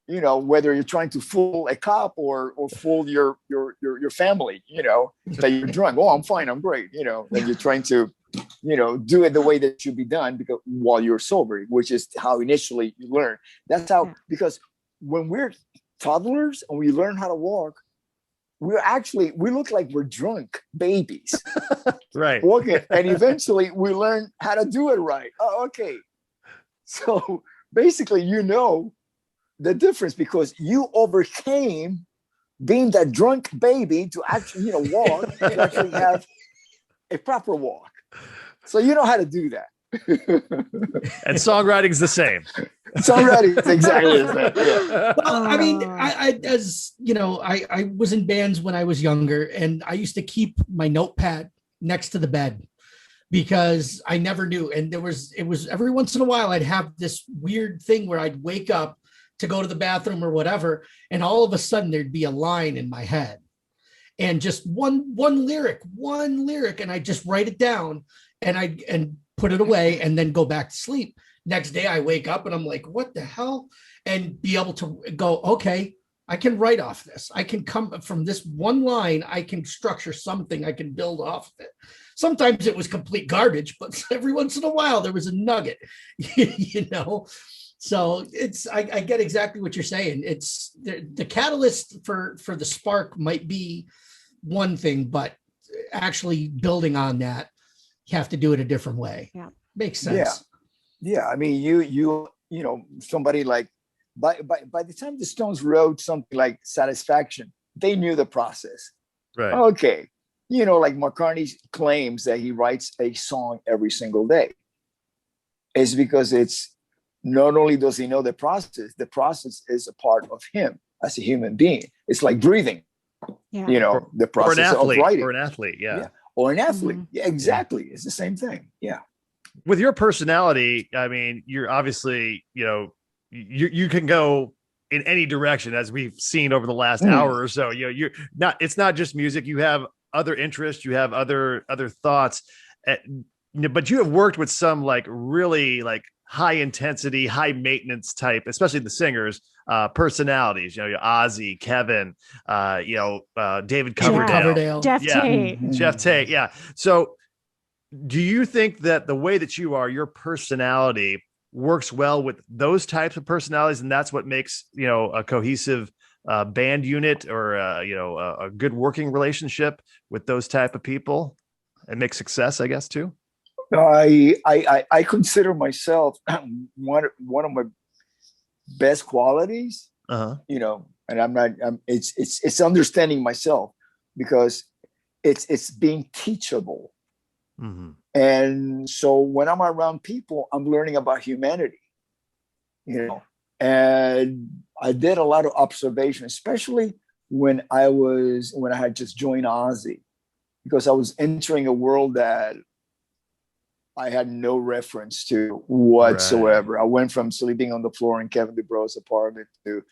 whether you're trying to fool a cop or fool your family, that you're drunk. Oh, I'm fine, I'm great, and you're trying to, do it the way that should be done because while you're sober, which is how initially you learn. That's how, because when we're toddlers and we learn how to walk, we look like we're drunk babies. Right. Okay. And eventually we learn how to do it right. Oh, okay. So basically, the difference, because you overcame being that drunk baby to actually, walk, to actually have a proper walk. So you know how to do that. And songwriting's the same. Songwriting is exactly the same. Yeah. Well, I mean, I was in bands when I was younger, and I used to keep my notepad next to the bed because I never knew. And it was every once in a while I'd have this weird thing where I'd wake up to go to the bathroom or whatever, and all of a sudden there'd be a line in my head, and just one lyric, and I just write it down and put it away and then go back to sleep. Next day I wake up and I'm like, what the hell? And be able to go, okay, I can write off this. I can come from this one line. I can structure something. I can build off of it. Sometimes it was complete garbage, but every once in a while there was a nugget, So I get exactly what you're saying. It's the catalyst for the spark might be one thing, but actually building on that, you have to do it a different way. Yeah. Makes sense. Yeah. I mean, you somebody like, by the time the Stones wrote something like Satisfaction, they knew the process. Right. Okay. Like McCartney claims that he writes a song every single day. It's because it's not only does he know the process is a part of him as a human being. It's like breathing, the process of writing. Or an athlete, yeah. Or an athlete. Yeah, exactly. It's the same thing. Yeah. With your personality, I mean, you're obviously, you can go in any direction, as we've seen over the last hour or so. You're not, it's not just music. You have other interests, you have other thoughts, but you have worked with some like really like high intensity, high maintenance type, especially the singers, personalities, Ozzy, Kevin, David Coverdale, Jeff Tate. Jeff Tate. Yeah. So do you think that the way that you are, your personality works well with those types of personalities, and that's what makes, a cohesive band unit, or a good working relationship with those type of people, and make success, I guess, too? I consider myself one of my best qualities, and it's understanding myself, because it's being teachable. Mm-hmm. And so when I'm around people, I'm learning about humanity, and I did a lot of observation, especially when I had just joined Ozzy, because I was entering a world that I had no reference to whatsoever. Right. I went from sleeping on the floor in Kevin DuBro's apartment to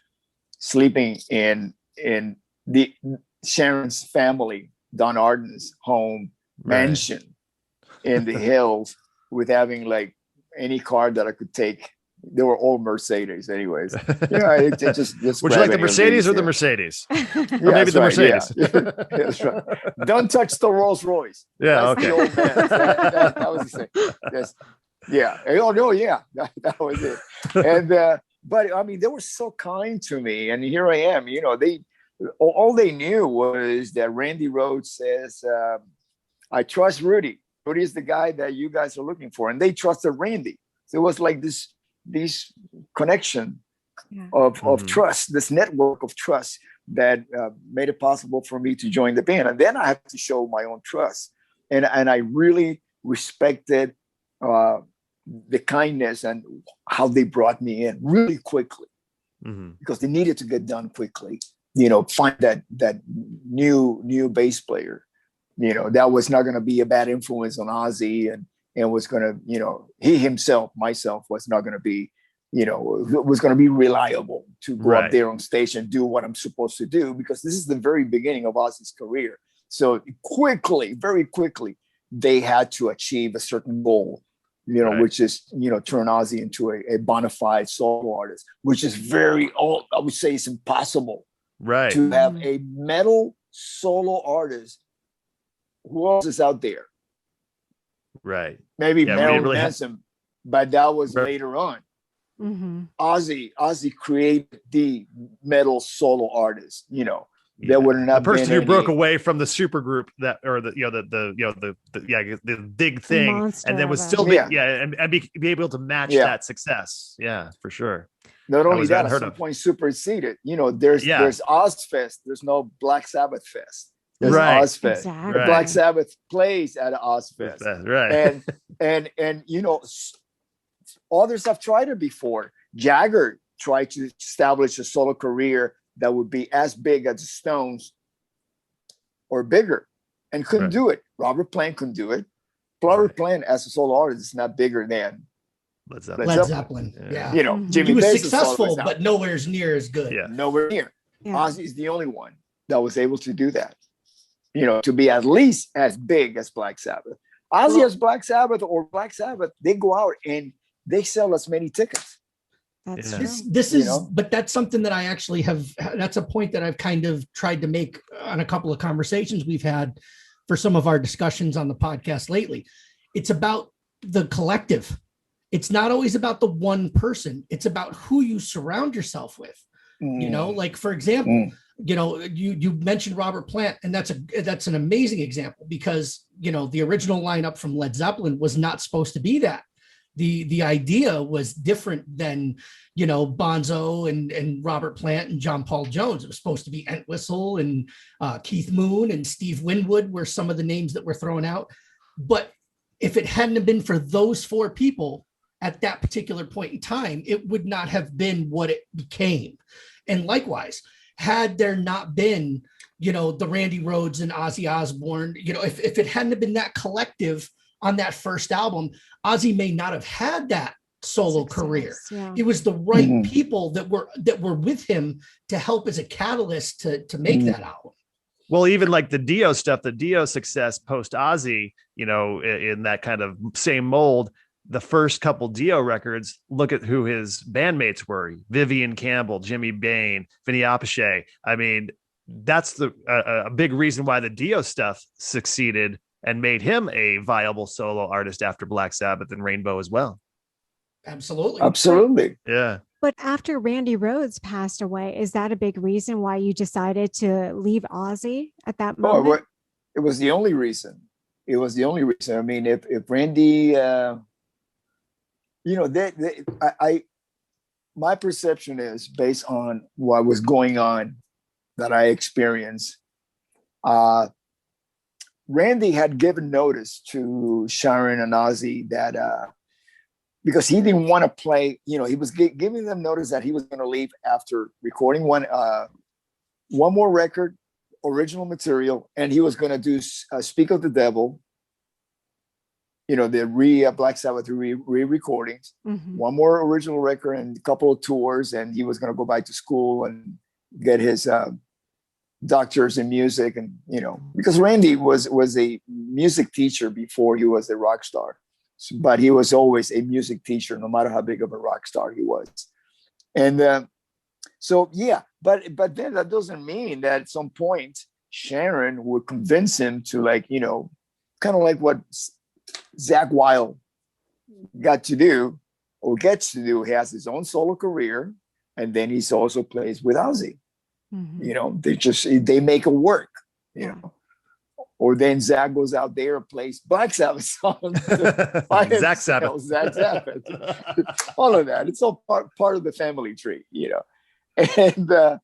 sleeping in the Sharon's family, Don Arden's home mansion in the hills, with having like any car that I could take. They were all Mercedes anyways. It just would you like the Mercedes or the Mercedes? Or maybe the Mercedes. Yeah. That's right. Don't touch the Rolls Royce. Yeah. That's the old man. That was the same. Yes. Yeah. Oh no. Yeah. That was it. And but I mean, they were so kind to me, and here I am. All they knew was that Randy Rhoads says, "I trust Rudy. Rudy is the guy that you guys are looking for," and they trusted Randy. So it was like this connection of trust, this network of trust that made it possible for me to join the band. And then I had to show my own trust. And I really respected the kindness and how they brought me in really quickly, because they needed to get done quickly. Find that new bass player, that was not going to be a bad influence on Ozzy, and was going to, he himself, myself, was not going to be, was going to be reliable to go up there on stage and do what I'm supposed to do, because this is the very beginning of Ozzy's career. So very quickly, they had to achieve a certain goal, which is, turn Ozzy into a bona fide solo artist, which is I would say it's impossible to have a metal solo artist. Who else is out there? Right. Maybe Marilyn Manson, but that was later on. Ozzy created the metal solo artist. There would not the person who broke away from the super group the big thing, and then was still be able to match that success. Yeah, for sure. Not only that, at some point superseded. There's Ozfest. There's no Black Sabbath Fest. There's Ozfest. Exactly. Black Sabbath plays at Ozfest. Right. And others have tried it before. Jagger tried to establish a solo career that would be as big as the Stones or bigger, and couldn't do it. Robert Plant couldn't do it. Robert Plant as a solo artist is not bigger than Led Zeppelin. Yeah. Jimmy he was Page successful, but nowhere near as good. Yeah. Nowhere near. Yeah. Ozzy is the only one that was able to do that. To be at least as big as Black Sabbath. Ozzy as Black Sabbath or Black Sabbath, they go out and they sell as many tickets. That's true. This is, but that's something that I actually have. That's a point that I've kind of tried to make on a couple of conversations we've had for some of our discussions on the podcast lately. It's about the collective. It's not always about the one person. It's about who you surround yourself with. Like for example, you mentioned Robert Plant, and that's an amazing example, because the original lineup from Led Zeppelin was not supposed to be that. The idea was different than Bonzo and Robert Plant and John Paul Jones. It was supposed to be Entwistle and Keith Moon and Steve Winwood were some of the names that were thrown out. But if it hadn't been for those four people at that particular point in time, it would not have been what it became. And likewise, had there not been, the Randy Rhoads and Ozzy Osbourne, if it hadn't been that collective on that first album, Ozzy may not have had that solo career. Yeah. It was the right people that were with him to help as a catalyst to make that album. Well, even like the Dio stuff, the Dio success post Ozzy, in that kind of same mold, the first couple Dio records, look at who his bandmates were: Vivian Campbell, Jimmy Bain, Vinny Appice. I mean, that's a big reason why the Dio stuff succeeded and made him a viable solo artist after Black Sabbath and Rainbow as well. Absolutely. Yeah. But after Randy Rhoads passed away, is that a big reason why you decided to leave Ozzy at that moment? It was the only reason. I mean, if Randy, my perception is based on what was going on that I experienced. Randy had given notice to Sharon and Ozzy that because he didn't want to play, he was giving them notice that he was going to leave after recording one more record, original material, and he was going to do Speak of the Devil, the Black Sabbath re-recordings, one more original record and a couple of tours, and he was going to go back to school and get his doctors in music, and because Randy was a music teacher before he was a rock star. But he was always a music teacher, no matter how big of a rock star he was. And but then that doesn't mean that at some point Sharon would convince him to kind of like what Zakk Wylde got to do or gets to do. He has his own solo career, and then he also plays with Ozzy. They make it work, Or then Zakk goes out there and plays Black Sabbath songs. Zakk Sabbath. All of that. It's all part of the family tree, And that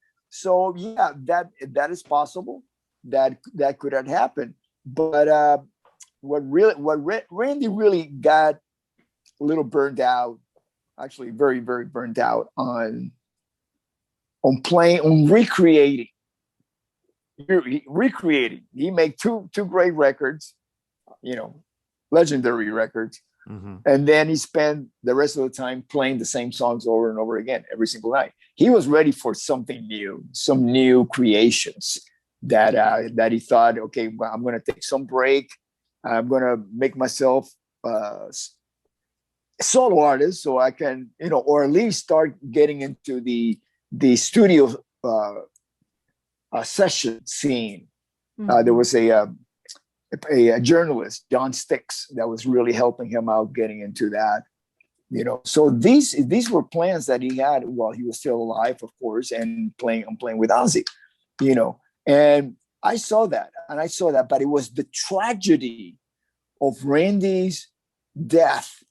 is possible. That could have happened. But what Randy really got a little burned out, actually very, very burned out on recreating. He made two great records, legendary records, and then he spent the rest of the time playing the same songs over and over again every single night. He was ready for something new, some new creations that he thought, okay, well, I'm going to take some break. I'm going to make myself a solo artist so I can, or at least start getting into the studio session scene. There was a journalist, John Styx, that was really helping him out getting into that. So these were plans that he had while he was still alive, of course, and playing with Ozzy. And I saw that, but it was the tragedy of Randy's death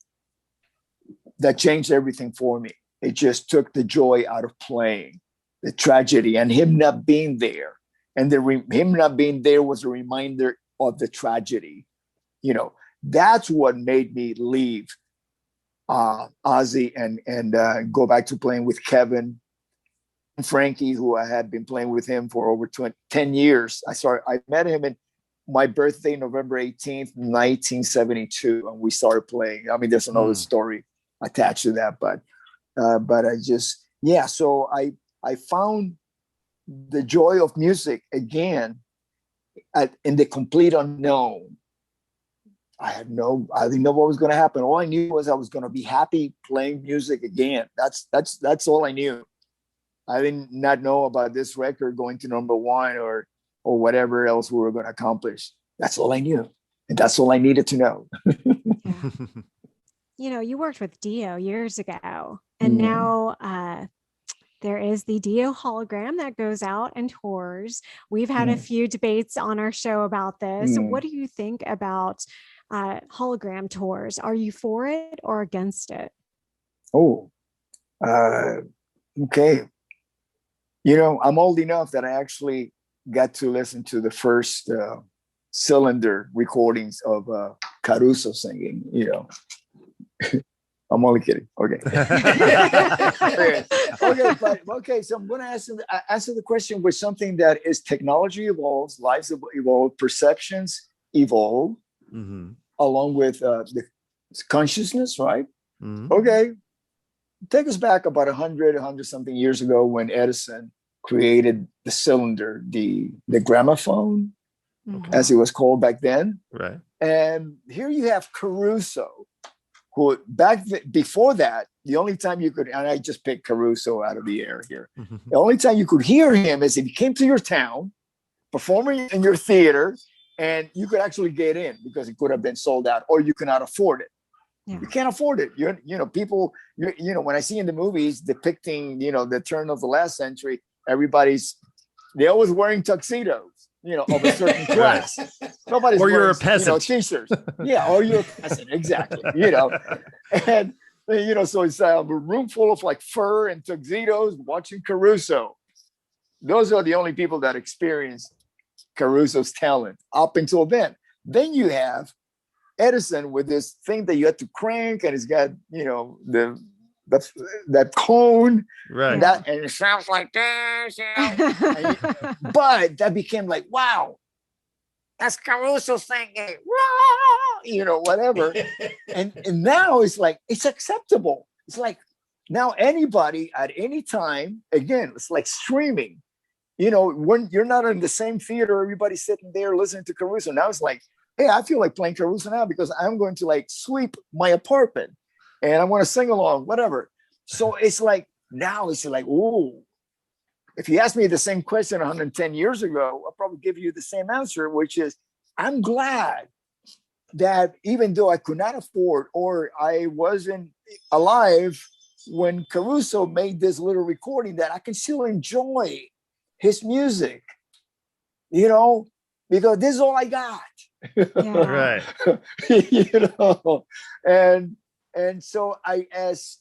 that changed everything for me. It just took the joy out of playing. The tragedy and him not being there, and him not being there was a reminder of the tragedy. That's what made me leave Ozzy and go back to playing with Kevin and Frankie, who I had been playing with him for over 10 years. I met him in my birthday, November 18th, 1972, and we started playing. I mean, there's another story attached to that, but I just so I found the joy of music again in the complete unknown. I didn't know what was going to happen. All I knew was I was going to be happy playing music again. That's all I knew. I did not know about this record going to number one or whatever else we were going to accomplish. That's all I knew, and that's all I needed to know. You worked with Dio years ago, and now there is the Dio hologram that goes out and tours. We've had a few debates on our show about this. What do you think about hologram tours? Are you for it or against it? Oh, okay. I'm old enough that I actually got to listen to the first cylinder recordings of Caruso singing, I'm only kidding. Okay. Okay. So I'm going to answer the question with something that is technology evolves, lives evolve, perceptions evolve, along with the consciousness, right? Okay. Take us back about 100 something years ago when Edison created the cylinder, the gramophone, as it was called back then. Right. And here you have Caruso, who before that, the only time you could, and I just picked Caruso out of the air here. The only time you could hear him is if he came to your town, performing in your theater, and you could actually get in because it could have been sold out, or you cannot afford it. You can't afford it. People, when I see in the movies depicting, the turn of the last century, they're always wearing tuxedos, of a certain class. Nobody's or you're wearing, a peasant. T-shirts. Yeah, or you're a peasant, exactly. And so it's a room full of like fur and tuxedos watching Caruso. Those are the only people that experience Caruso's talent up until then. Then you have Edison with this thing that you had to crank, and it's got that cone, right? And it sounds like this, but that became like, wow, that's Caruso singing, whatever. and now it's like it's acceptable. It's like now anybody at any time, again, it's like streaming. When you're not in the same theater, everybody's sitting there listening to Caruso. Now it's like, hey, I feel like playing Caruso now because I'm going to like sweep my apartment and I want to sing along, whatever. So it's like, now it's like, ooh, if you asked me the same question 110 years ago, I'll probably give you the same answer, which is, I'm glad that even though I could not afford, or I wasn't alive when Caruso made this little recording, that I can still enjoy his music, because this is all I got. Right. And so as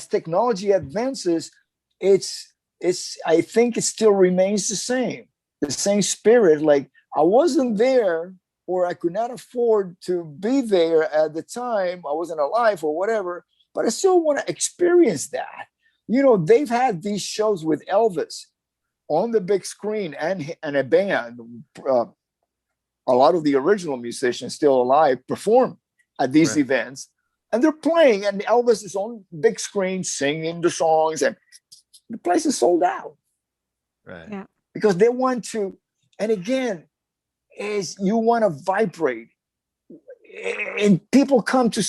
technology advances, I think it still remains the same spirit. Like, I wasn't there, or I could not afford to be there at the time. I wasn't alive or whatever, but I still want to experience that. They've had these shows with Elvis on the big screen and a band. A lot of the original musicians still alive perform at these events, and they're playing, and Elvis is on big screen singing the songs, and the place is sold out. Right. Yeah. Because they want to, and again, is you want to vibrate, and people come to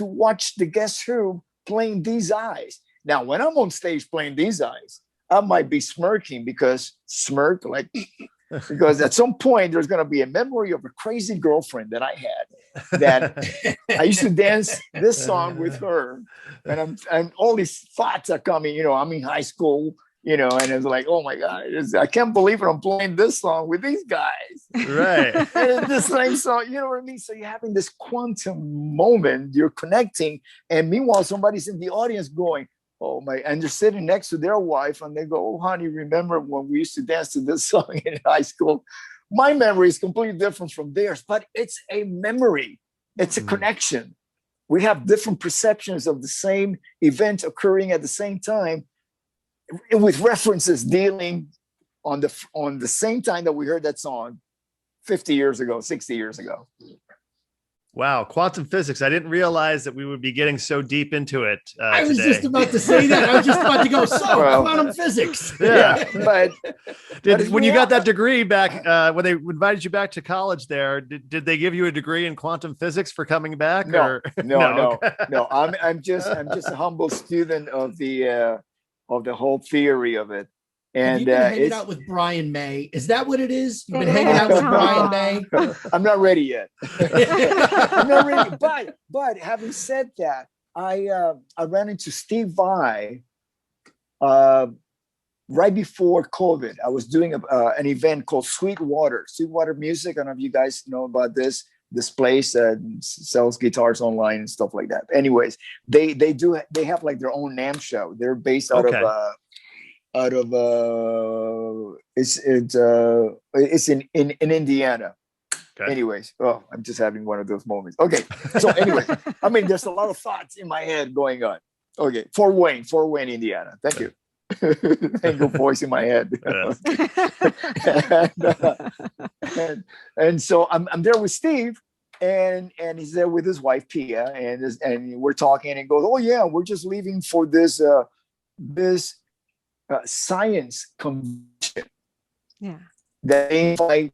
watch the Guess Who playing These Eyes. Now, when I'm on stage playing These Eyes, I might be smirking because at some point there's going to be a memory of a crazy girlfriend that I had, that I used to dance this song with her, and all these thoughts are coming. I'm in high school, and it's like, oh my God, I can't believe it. I'm playing this song with these guys, right? And it's the same song, you know what I mean? So you're having this quantum moment, you're connecting, and meanwhile somebody's in the audience going, oh my, and they're sitting next to their wife, and they go, oh honey, remember when we used to dance to this song in high school? My memory is completely different from theirs, but it's a memory. It's a connection. We have different perceptions of the same event occurring at the same time, with references dealing on the same time that we heard that song 50 years ago, 60 years ago. Wow, quantum physics. I didn't realize that we would be getting so deep into it. I was just about to say that. I was just about to go, quantum physics. Yeah, but when you got that degree back, when they invited you back to college there, did they give you a degree in quantum physics for coming back? No. I'm just a humble student of the whole theory of it. And you've been hanging out with Brian May. Is that what it is? You've been hanging out with Brian May? I'm not ready yet. I'm not ready. But having said that, I ran into Steve Vai right before COVID. I was doing an event called Sweetwater Music. I don't know if you guys know about this place that sells guitars online and stuff like that. Anyways, they have like their own NAMM show. They're based out of it's in Indiana. Okay. Anyways, oh, I'm just having one of those moments. Okay. So anyway, I mean, there's a lot of thoughts in my head going on. Okay. Fort Wayne, Indiana. Thank you. Thank you, voice in my head. and so I'm there with Steve, and he's there with his wife Pia, and we're talking, and he goes, "Oh yeah, we're just leaving for this science convention." Yeah. They invite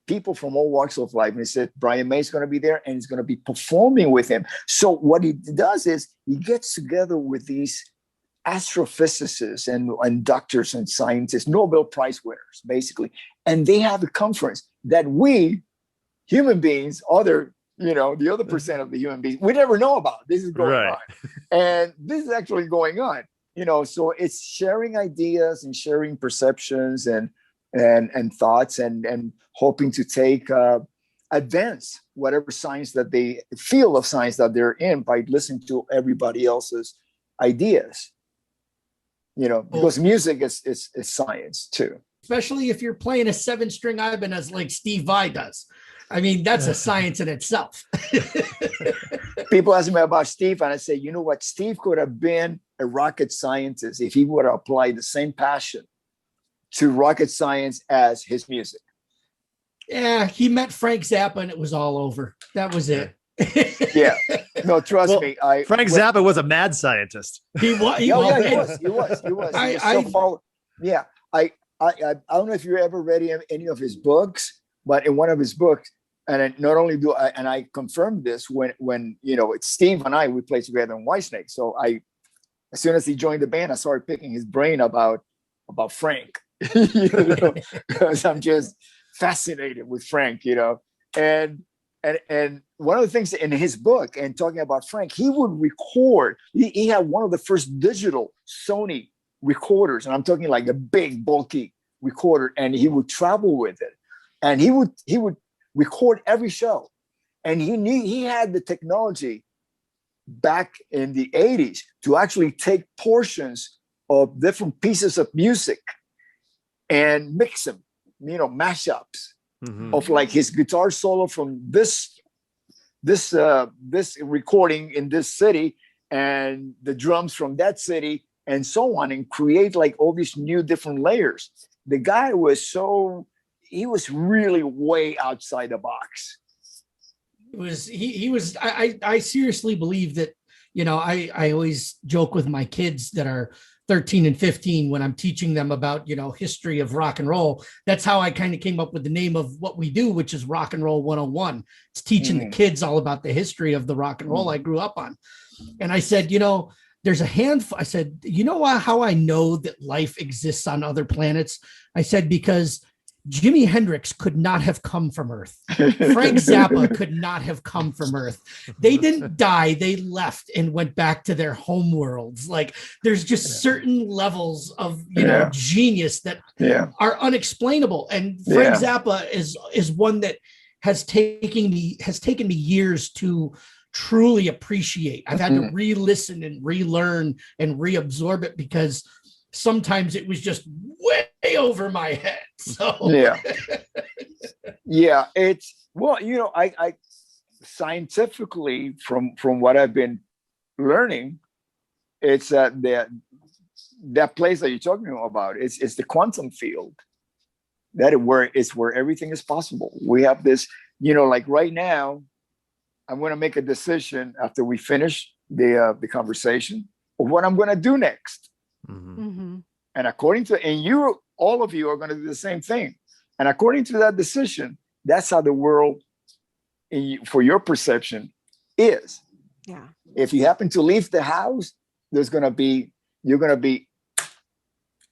people from all walks of life, and he said Brian May is going to be there, and he's going to be performing with him. So what he does is he gets together with these astrophysicists and doctors and scientists, Nobel Prize winners, basically. And they have a conference that we, human beings, the other percent of the human beings, we never know about. This is going on. And this is actually going on. So it's sharing ideas and sharing perceptions and thoughts and hoping to take advance whatever science that they field of science that they're in by listening to everybody else's ideas. Because music is science too. Especially if you're playing a 7-string Ibanez like Steve Vai does. I mean, that's a science in itself. People ask me about Steve, and I say, you know what? Steve could have been a rocket scientist if he would have applied the same passion to rocket science as his music. Yeah, he met Frank Zappa and it was all over. That was it. Yeah. No, trust me. Frank Zappa was a mad scientist. He was. He was. I don't know if you ever read any of his books, but in one of his books, and not only do I, and I confirmed this when it's Steve and we played together in Whitesnake. So as soon as he joined the band, I started picking his brain about Frank, because I'm just fascinated with Frank, and one of the things in his book, and talking about Frank, he would record. He had one of the first digital Sony recorders, and I'm talking like a big, bulky recorder, and he would travel with it, and he would record every show, and he had the technology back in the 80s to actually take portions of different pieces of music and mix them, mashups of like his guitar solo from this recording in this city and the drums from that city and so on, and create like all these new different layers. The guy was really way outside the box. I seriously believe that, I always joke with my kids that are 13 and 15 when I'm teaching them about, history of rock and roll. That's how I kind of came up with the name of what we do, which is Rock and Roll 101. It's teaching the kids all about the history of the rock and roll I grew up on. And I said, there's a handful. I said, how I know that life exists on other planets? I said, because Jimi Hendrix could not have come from Earth. Frank Zappa could not have come from Earth. They didn't die. They left and went back to their home worlds. Like there's just certain levels of, genius that are unexplainable. And Frank Zappa is one that has taken me years to truly appreciate. I've had to re-listen and relearn and reabsorb it, because sometimes it was just way over my head. So it's I scientifically from what I've been learning, it's that place that you're talking about. It's the quantum field. It's where everything is possible. We have this, like right now, I'm going to make a decision after we finish the conversation of what I'm going to do next. And according to, all of you are going to do the same thing. And according to that decision, that's how the world, for your perception, is. Yeah. If you happen to leave the house, you're going to be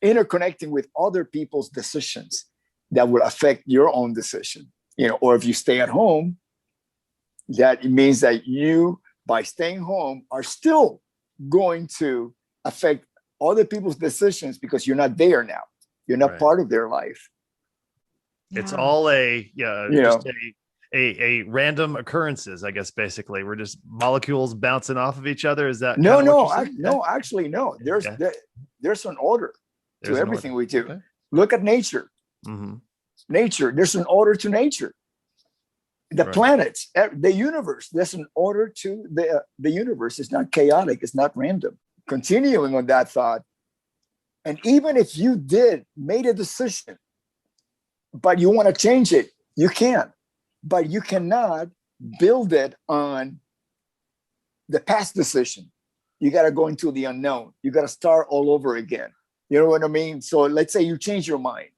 interconnecting with other people's decisions that will affect your own decision. Or if you stay at home, that it means that you, by staying home, are still going to affect other people's decisions, because you're not there now. You're not part of their life. It's all a random occurrences, I guess. Basically, we're just molecules bouncing off of each other. Is that actually no. There's an order to everything we do. Okay. Look at nature. Nature. There's an order to nature. the planets, the universe. There's an order to the universe. It's not chaotic. It's not random. Continuing on that thought, and even if you made a decision, but you want to change it, you can. But you cannot build it on the past decision. You got to go into the unknown. You got to start all over again. You know what I mean? So let's say you change your mind.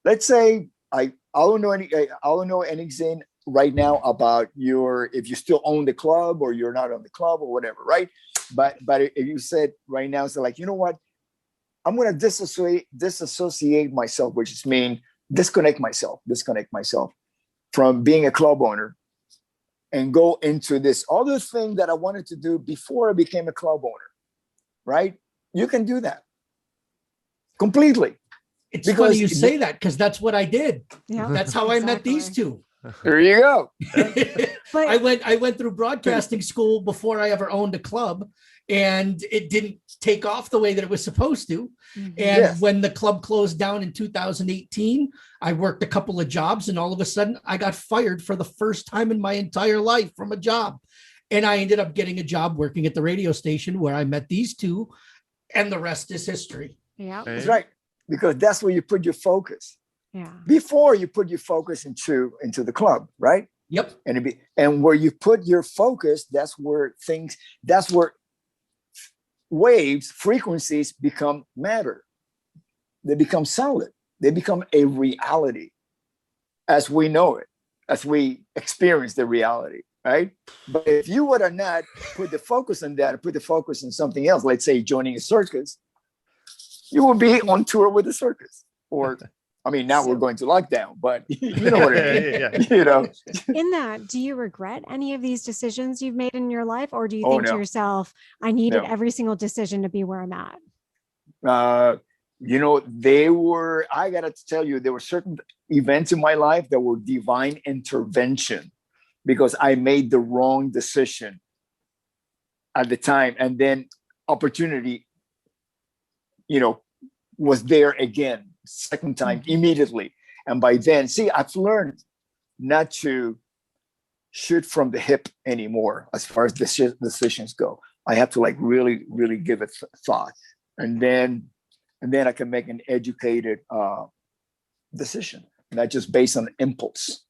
Let's say I don't know anything right now about if you still own the club or you're not on the club or whatever, right? But if you said right now, it's like, you know what? I'm going to disassociate myself, which is mean disconnect myself from being a club owner and go into this other thing that I wanted to do before I became a club owner, right? You can do that completely. It's funny you say that because that's what I did. Yeah, that's how I met these two. There you go. I went through broadcasting school before I ever owned a club, and it didn't take off the way that it was supposed to. Mm-hmm. And when the club closed down in 2018, I worked a couple of jobs, and all of a sudden I got fired for the first time in my entire life from a job. And I ended up getting a job working at the radio station where I met these two, and the rest is history. Yeah, that's right. Because that's where you put your focus. Yeah. Before you put your focus into the club, right? Yep. And where you put your focus, that's where waves, frequencies become matter. They become solid. They become a reality as we know it, as we experience the reality, right? But if you would have not put the focus on that, put the focus on something else, let's say joining a circus, you will be on tour with the circus. Or, I mean, now we're going to lockdown, but you know what I mean. Yeah. You know. In that, do you regret any of these decisions you've made in your life? Or do you think to yourself, I needed every single decision to be where I'm at? I got to tell you, there were certain events in my life that were divine intervention because I made the wrong decision at the time. And then opportunity, was there again, second time, immediately. And by then, I've learned not to shoot from the hip anymore as far as decisions go. I have to really, really give it thought. And then I can make an educated decision, not just based on impulse.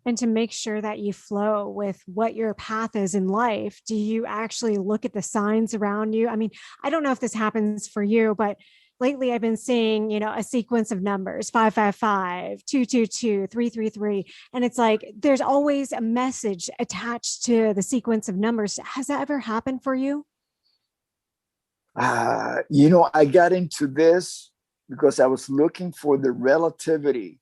And to make sure that you flow with what your path is in life, do you actually look at the signs around you? I mean, I don't know if this happens for you, but lately I've been seeing, a sequence of numbers, 555, 222, 333. And it's like, there's always a message attached to the sequence of numbers. Has that ever happened for you? I got into this because I was looking for the relativity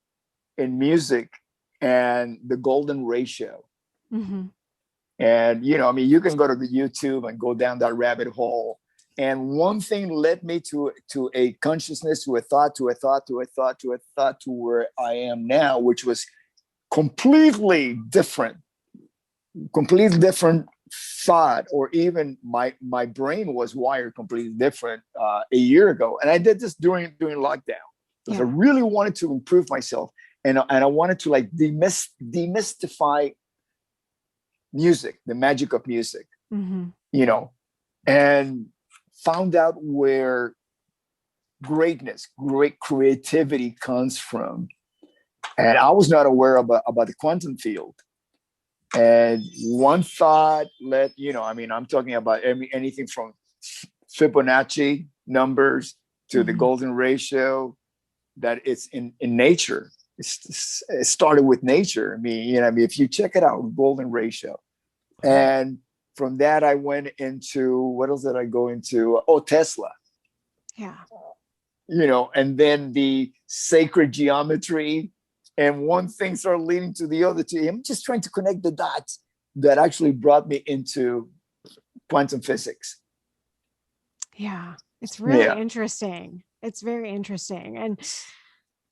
in music and the golden ratio. Mm-hmm. And, you can go to the YouTube and go down that rabbit hole. And one thing led me to a consciousness, to a thought, to where I am now, which was completely different thought, or even my brain was wired completely different a year ago. And I did this during lockdown because I really wanted to improve myself. And I wanted to demystify music, the magic of music, and found out where great creativity comes from. And I was not aware about the quantum field. And one thought led, I'm talking about anything from Fibonacci numbers to the golden ratio, that it's in nature. It started with nature. If you check it out, golden ratio. And from that, I went into, what else did I go into? Tesla. Yeah. And then the sacred geometry, and one thing started leading to the other two. I'm just trying to connect the dots that actually brought me into quantum physics. Yeah, it's really interesting. It's very interesting. And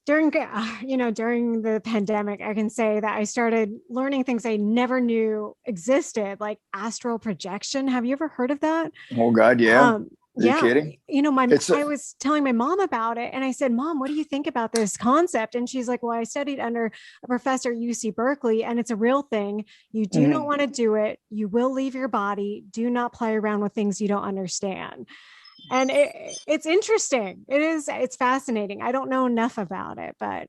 during the pandemic, I can say that I started learning things I never knew existed, like astral projection. Have you ever heard of that? Oh God, yeah. Are you kidding? You know, I was telling my mom about it, and I said, Mom, what do you think about this concept? And she's like, well, I studied under a professor at UC Berkeley, and it's a real thing. You do not want to do it. You will leave your body. Do not play around with things you don't understand. And it's interesting. It's fascinating. I don't know enough about it, but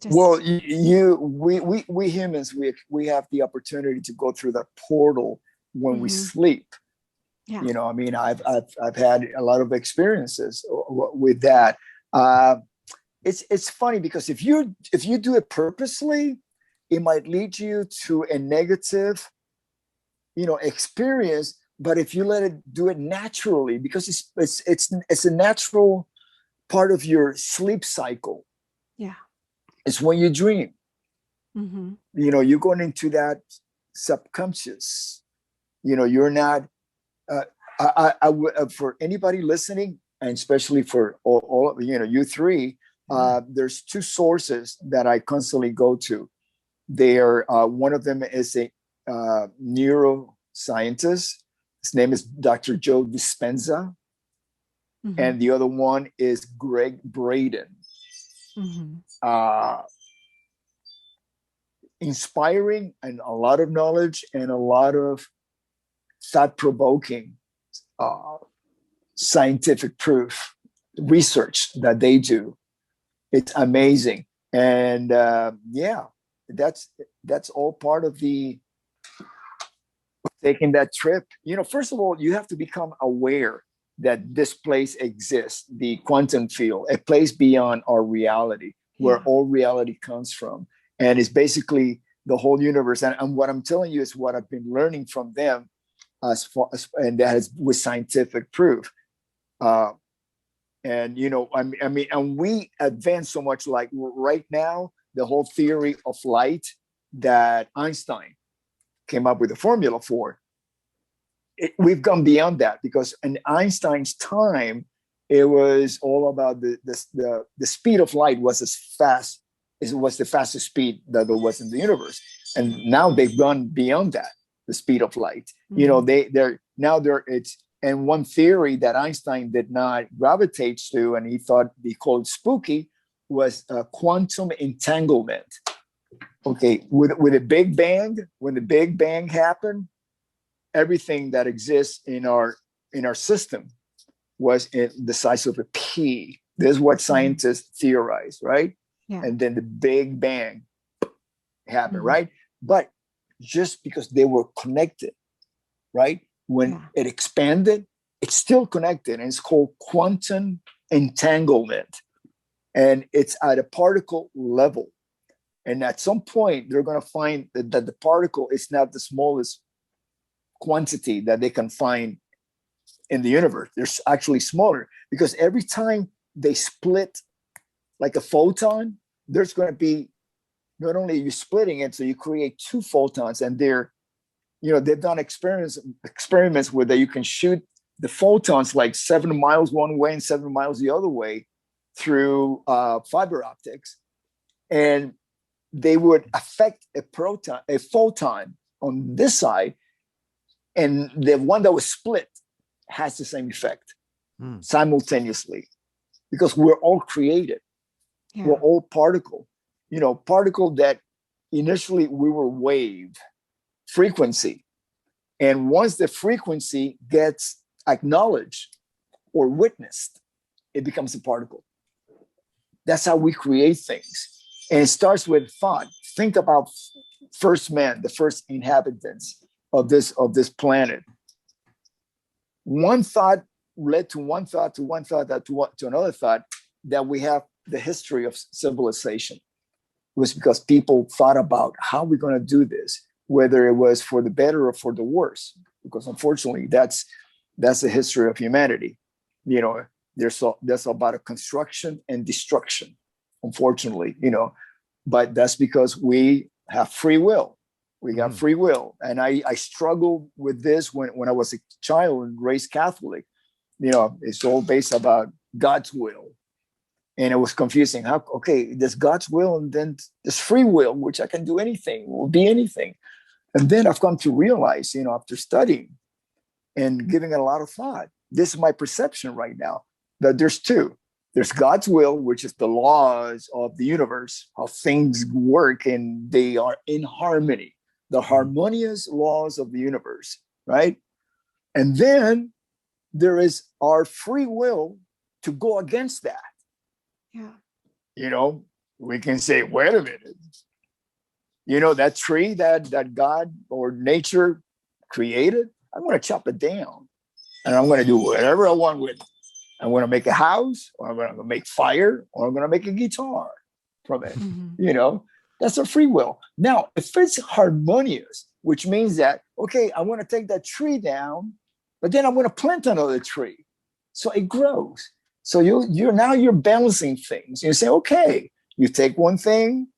well, we humans, we have the opportunity to go through that portal when we sleep. Yeah. You know, I mean, I've had a lot of experiences with that. It's funny because if you do it purposely, it might lead you to a negative, experience. But if you let it do it naturally, because it's a natural part of your sleep cycle. Yeah. It's when you dream. Mm-hmm. You're going into that subconscious. You're not. I would, for anybody listening, and especially for all you three, there's two sources that I constantly go to. They're one of them is a neuroscientist. His name is Dr. Joe Dispenza, and the other one is Greg Braden. Inspiring and a lot of knowledge and a lot of thought-provoking scientific proof research that they do. It's amazing. And that's all part of the taking that trip. First of all, you have to become aware that this place exists, the quantum field, a place beyond our reality, where all reality comes from. And it's basically the whole universe. And what I'm telling you is what I've been learning from them, and that is with scientific proof. And we advance so much. Like right now, the whole theory of light that Einstein came up with a formula for, we've gone beyond that, because in Einstein's time, it was all about the speed of light was was the fastest speed that there was in the universe. And now they've gone beyond that, the speed of light. And one theory that Einstein did not gravitate to, and he called spooky, was quantum entanglement. Okay, with a Big Bang, when the Big Bang happened, everything that exists in our system was in the size of a pea. This is what scientists theorize, right? Yeah. And then the Big Bang happened, right? But just because they were connected, right? When it expanded, it's still connected, and it's called quantum entanglement. And it's at a particle level. And at some point, they're going to find that the particle is not the smallest quantity that they can find in the universe. They're actually smaller, because every time they split like a photon, there's going to be, not only are you splitting it, so you create two photons, and they've done experiments where you can shoot the photons like 7 miles one way and 7 miles the other way through fiber optics, and they would affect a photon on this side, and the one that was split has the same effect simultaneously, because we're all created. Yeah. We're all particle that initially we were wave frequency. And once the frequency gets acknowledged or witnessed, it becomes a particle. That's how we create things. And it starts with thought. Think about first man, the first inhabitants of this planet. One thought led to one thought, to one thought, to another thought, that we have the history of civilization. It was because people thought about how we're going to do this, whether it was for the better or for the worse. Because unfortunately, that's the history of humanity. There's about a construction and destruction, unfortunately, but that's because we have free will. We got free will. And I struggled with this when I was a child and raised Catholic. It's all based about God's will. And it was confusing. There's God's will, and then there's free will, which I can do anything, will be anything. And then I've come to realize, after studying, and giving it a lot of thought. This is my perception right now, that there's two. There's God's will, which is the laws of the universe, how things work, and they are in harmony, the harmonious laws of the universe, right? And then there is our free will to go against that. Yeah. You know, we can say, wait a minute. You know, that tree that God or nature created, I'm going to chop it down and I'm going to do whatever I want with it. I'm going to make a house, or I'm going to make fire, or I'm going to make a guitar from it. You know, that's a free will. Now, if it's harmonious, which means that, okay, I want to take that tree down, but then I'm going to plant another tree. So it grows. So you're balancing things. You say, okay, you take one thing,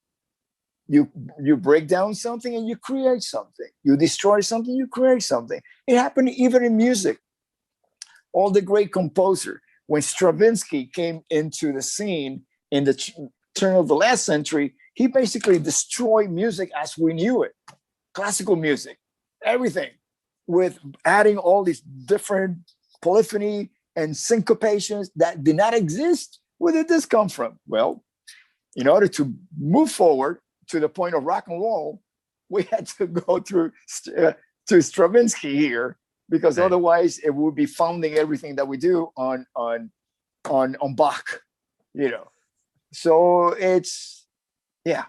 you break down something and you create something. You destroy something, you create something. It happened even in music. All the great composer, when Stravinsky came into the scene in the turn of the last century, he basically destroyed music as we knew it. Classical music, everything, with adding all these different polyphony and syncopations that did not exist. Where did this come from? Well, in order to move forward to the point of rock and roll, we had to go through to Stravinsky here, because otherwise it would be founding everything that we do on Bach, you know. So it's, yeah.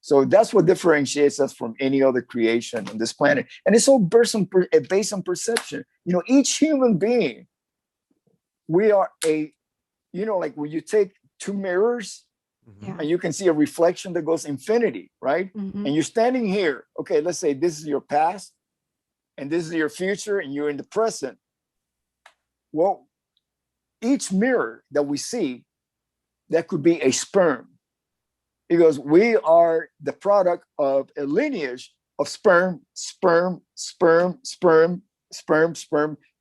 So that's what differentiates us from any other creation on this planet. And it's all based on perception. You know, each human being, we are like when you take two mirrors and you can see a reflection that goes infinity, right? And you're standing here. Okay, let's say this is your past and this is your future and you're in the present. Well, each mirror that we see, that could be a sperm, because we are the product of a lineage of sperm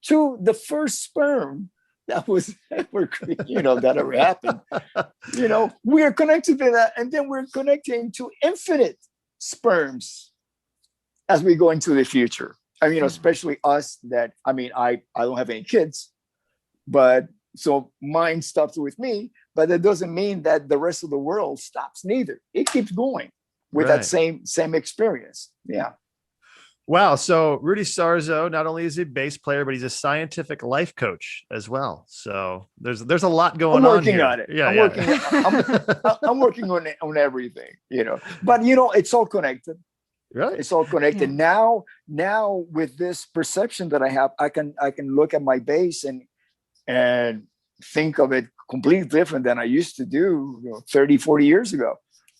to the first sperm that was ever, that ever happened. We are connected to that, and then we're connecting to infinite sperms as we go into the future. I mean, especially us that, I don't have any kids, but so mine stops with me, but that doesn't mean that the rest of the world stops neither. It keeps going with that same experience. Yeah. Wow. So Rudy Sarzo, not only is he a bass player, but he's a scientific life coach as well. So there's a lot going on here. On it. Yeah, I'm working on everything, but it's all connected. Right. It's all connected. Yeah. Now with this perception that I have, I can look at my bass and think of it completely different than I used to do 30, 40 years ago.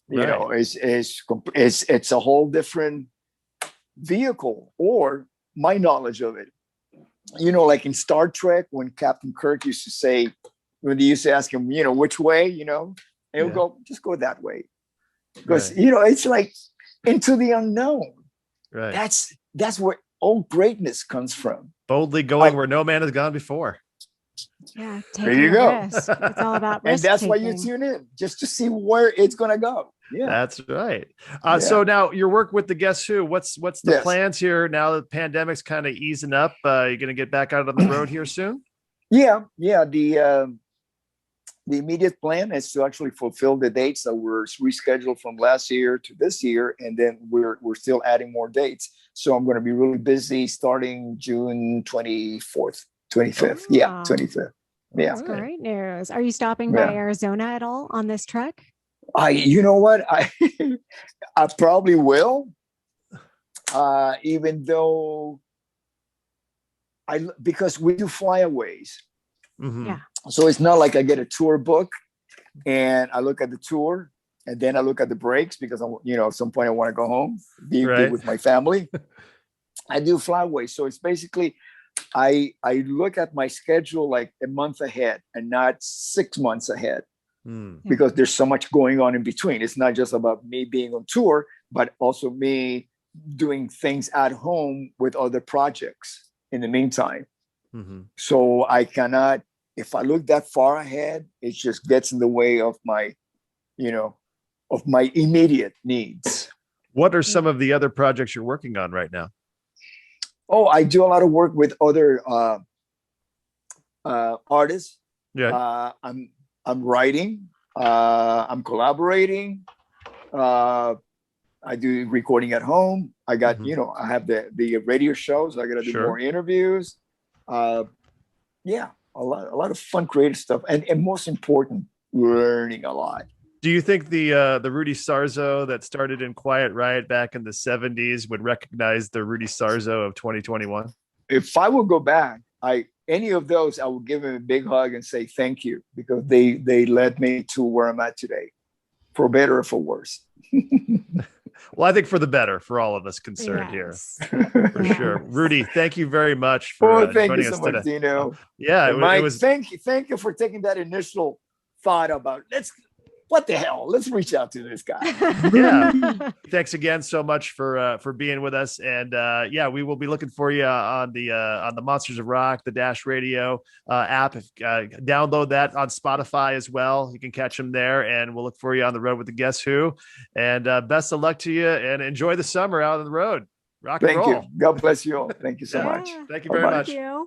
It's a whole different vehicle, or my knowledge of it. Like in Star Trek, when Captain Kirk used to say, when they used to ask him, which way, and he'll go, just go that way. Because, it's like into the unknown. Right. That's where all greatness comes from. Boldly going where no man has gone before. Yeah, there you go. Risk. It's all about risk. And that's taking. why you tune in, just to see where it's going to go. Yeah, that's right. So now your work with the Guess Who, what's the plans here now that the pandemic's kind of easing up? You're going to get back out on the road here soon? Yeah. The immediate plan is to actually fulfill the dates that were rescheduled from last year to this year, and then we're still adding more dates. So I'm going to be really busy starting June 25th. Yeah, 25th. Yeah, that's great news. Are you stopping by Arizona at all on this trek? You know what? I probably will, even though because we do flyaways. Mm-hmm. Yeah. So it's not like I get a tour book and I look at the tour and then I look at the breaks, because at some point I want to go home, be with my family. I do flyaways. So it's basically, I look at my schedule like a month ahead and not 6 months ahead, because there's so much going on in between. It's not just about me being on tour, but also me doing things at home with other projects in the meantime. Mm-hmm. So I cannot, if I look that far ahead, it just gets in the way of my, of my immediate needs. What are some of the other projects you're working on right now? Oh, I do a lot of work with other artists. Yeah. I'm writing. I'm collaborating. I do recording at home. I got, I have the radio shows. I got to do more interviews. Yeah, a lot of fun, creative stuff, and most important, learning a lot. Do you think the Rudy Sarzo that started in Quiet Riot back in the 70s would recognize the Rudy Sarzo of 2021? If I would go back, any of those, I would give him a big hug and say thank you, because they led me to where I'm at today, for better or for worse. Well, I think for the better for all of us concerned here, for sure. Rudy, thank you very much for joining us today. Dino. Yeah, Mike, it was. Thank you for taking that initial thought about what the hell? Let's reach out to this guy. Yeah. Thanks again so much for being with us. And we will be looking for you on the Monsters of Rock, the Dash Radio app. Download that on Spotify as well. You can catch them there, and we'll look for you on the road with the Guess Who. And best of luck to you, and enjoy the summer out on the road. Rock and roll. Thank you. God bless you all. Thank you so much. Thank you very much. Thank you.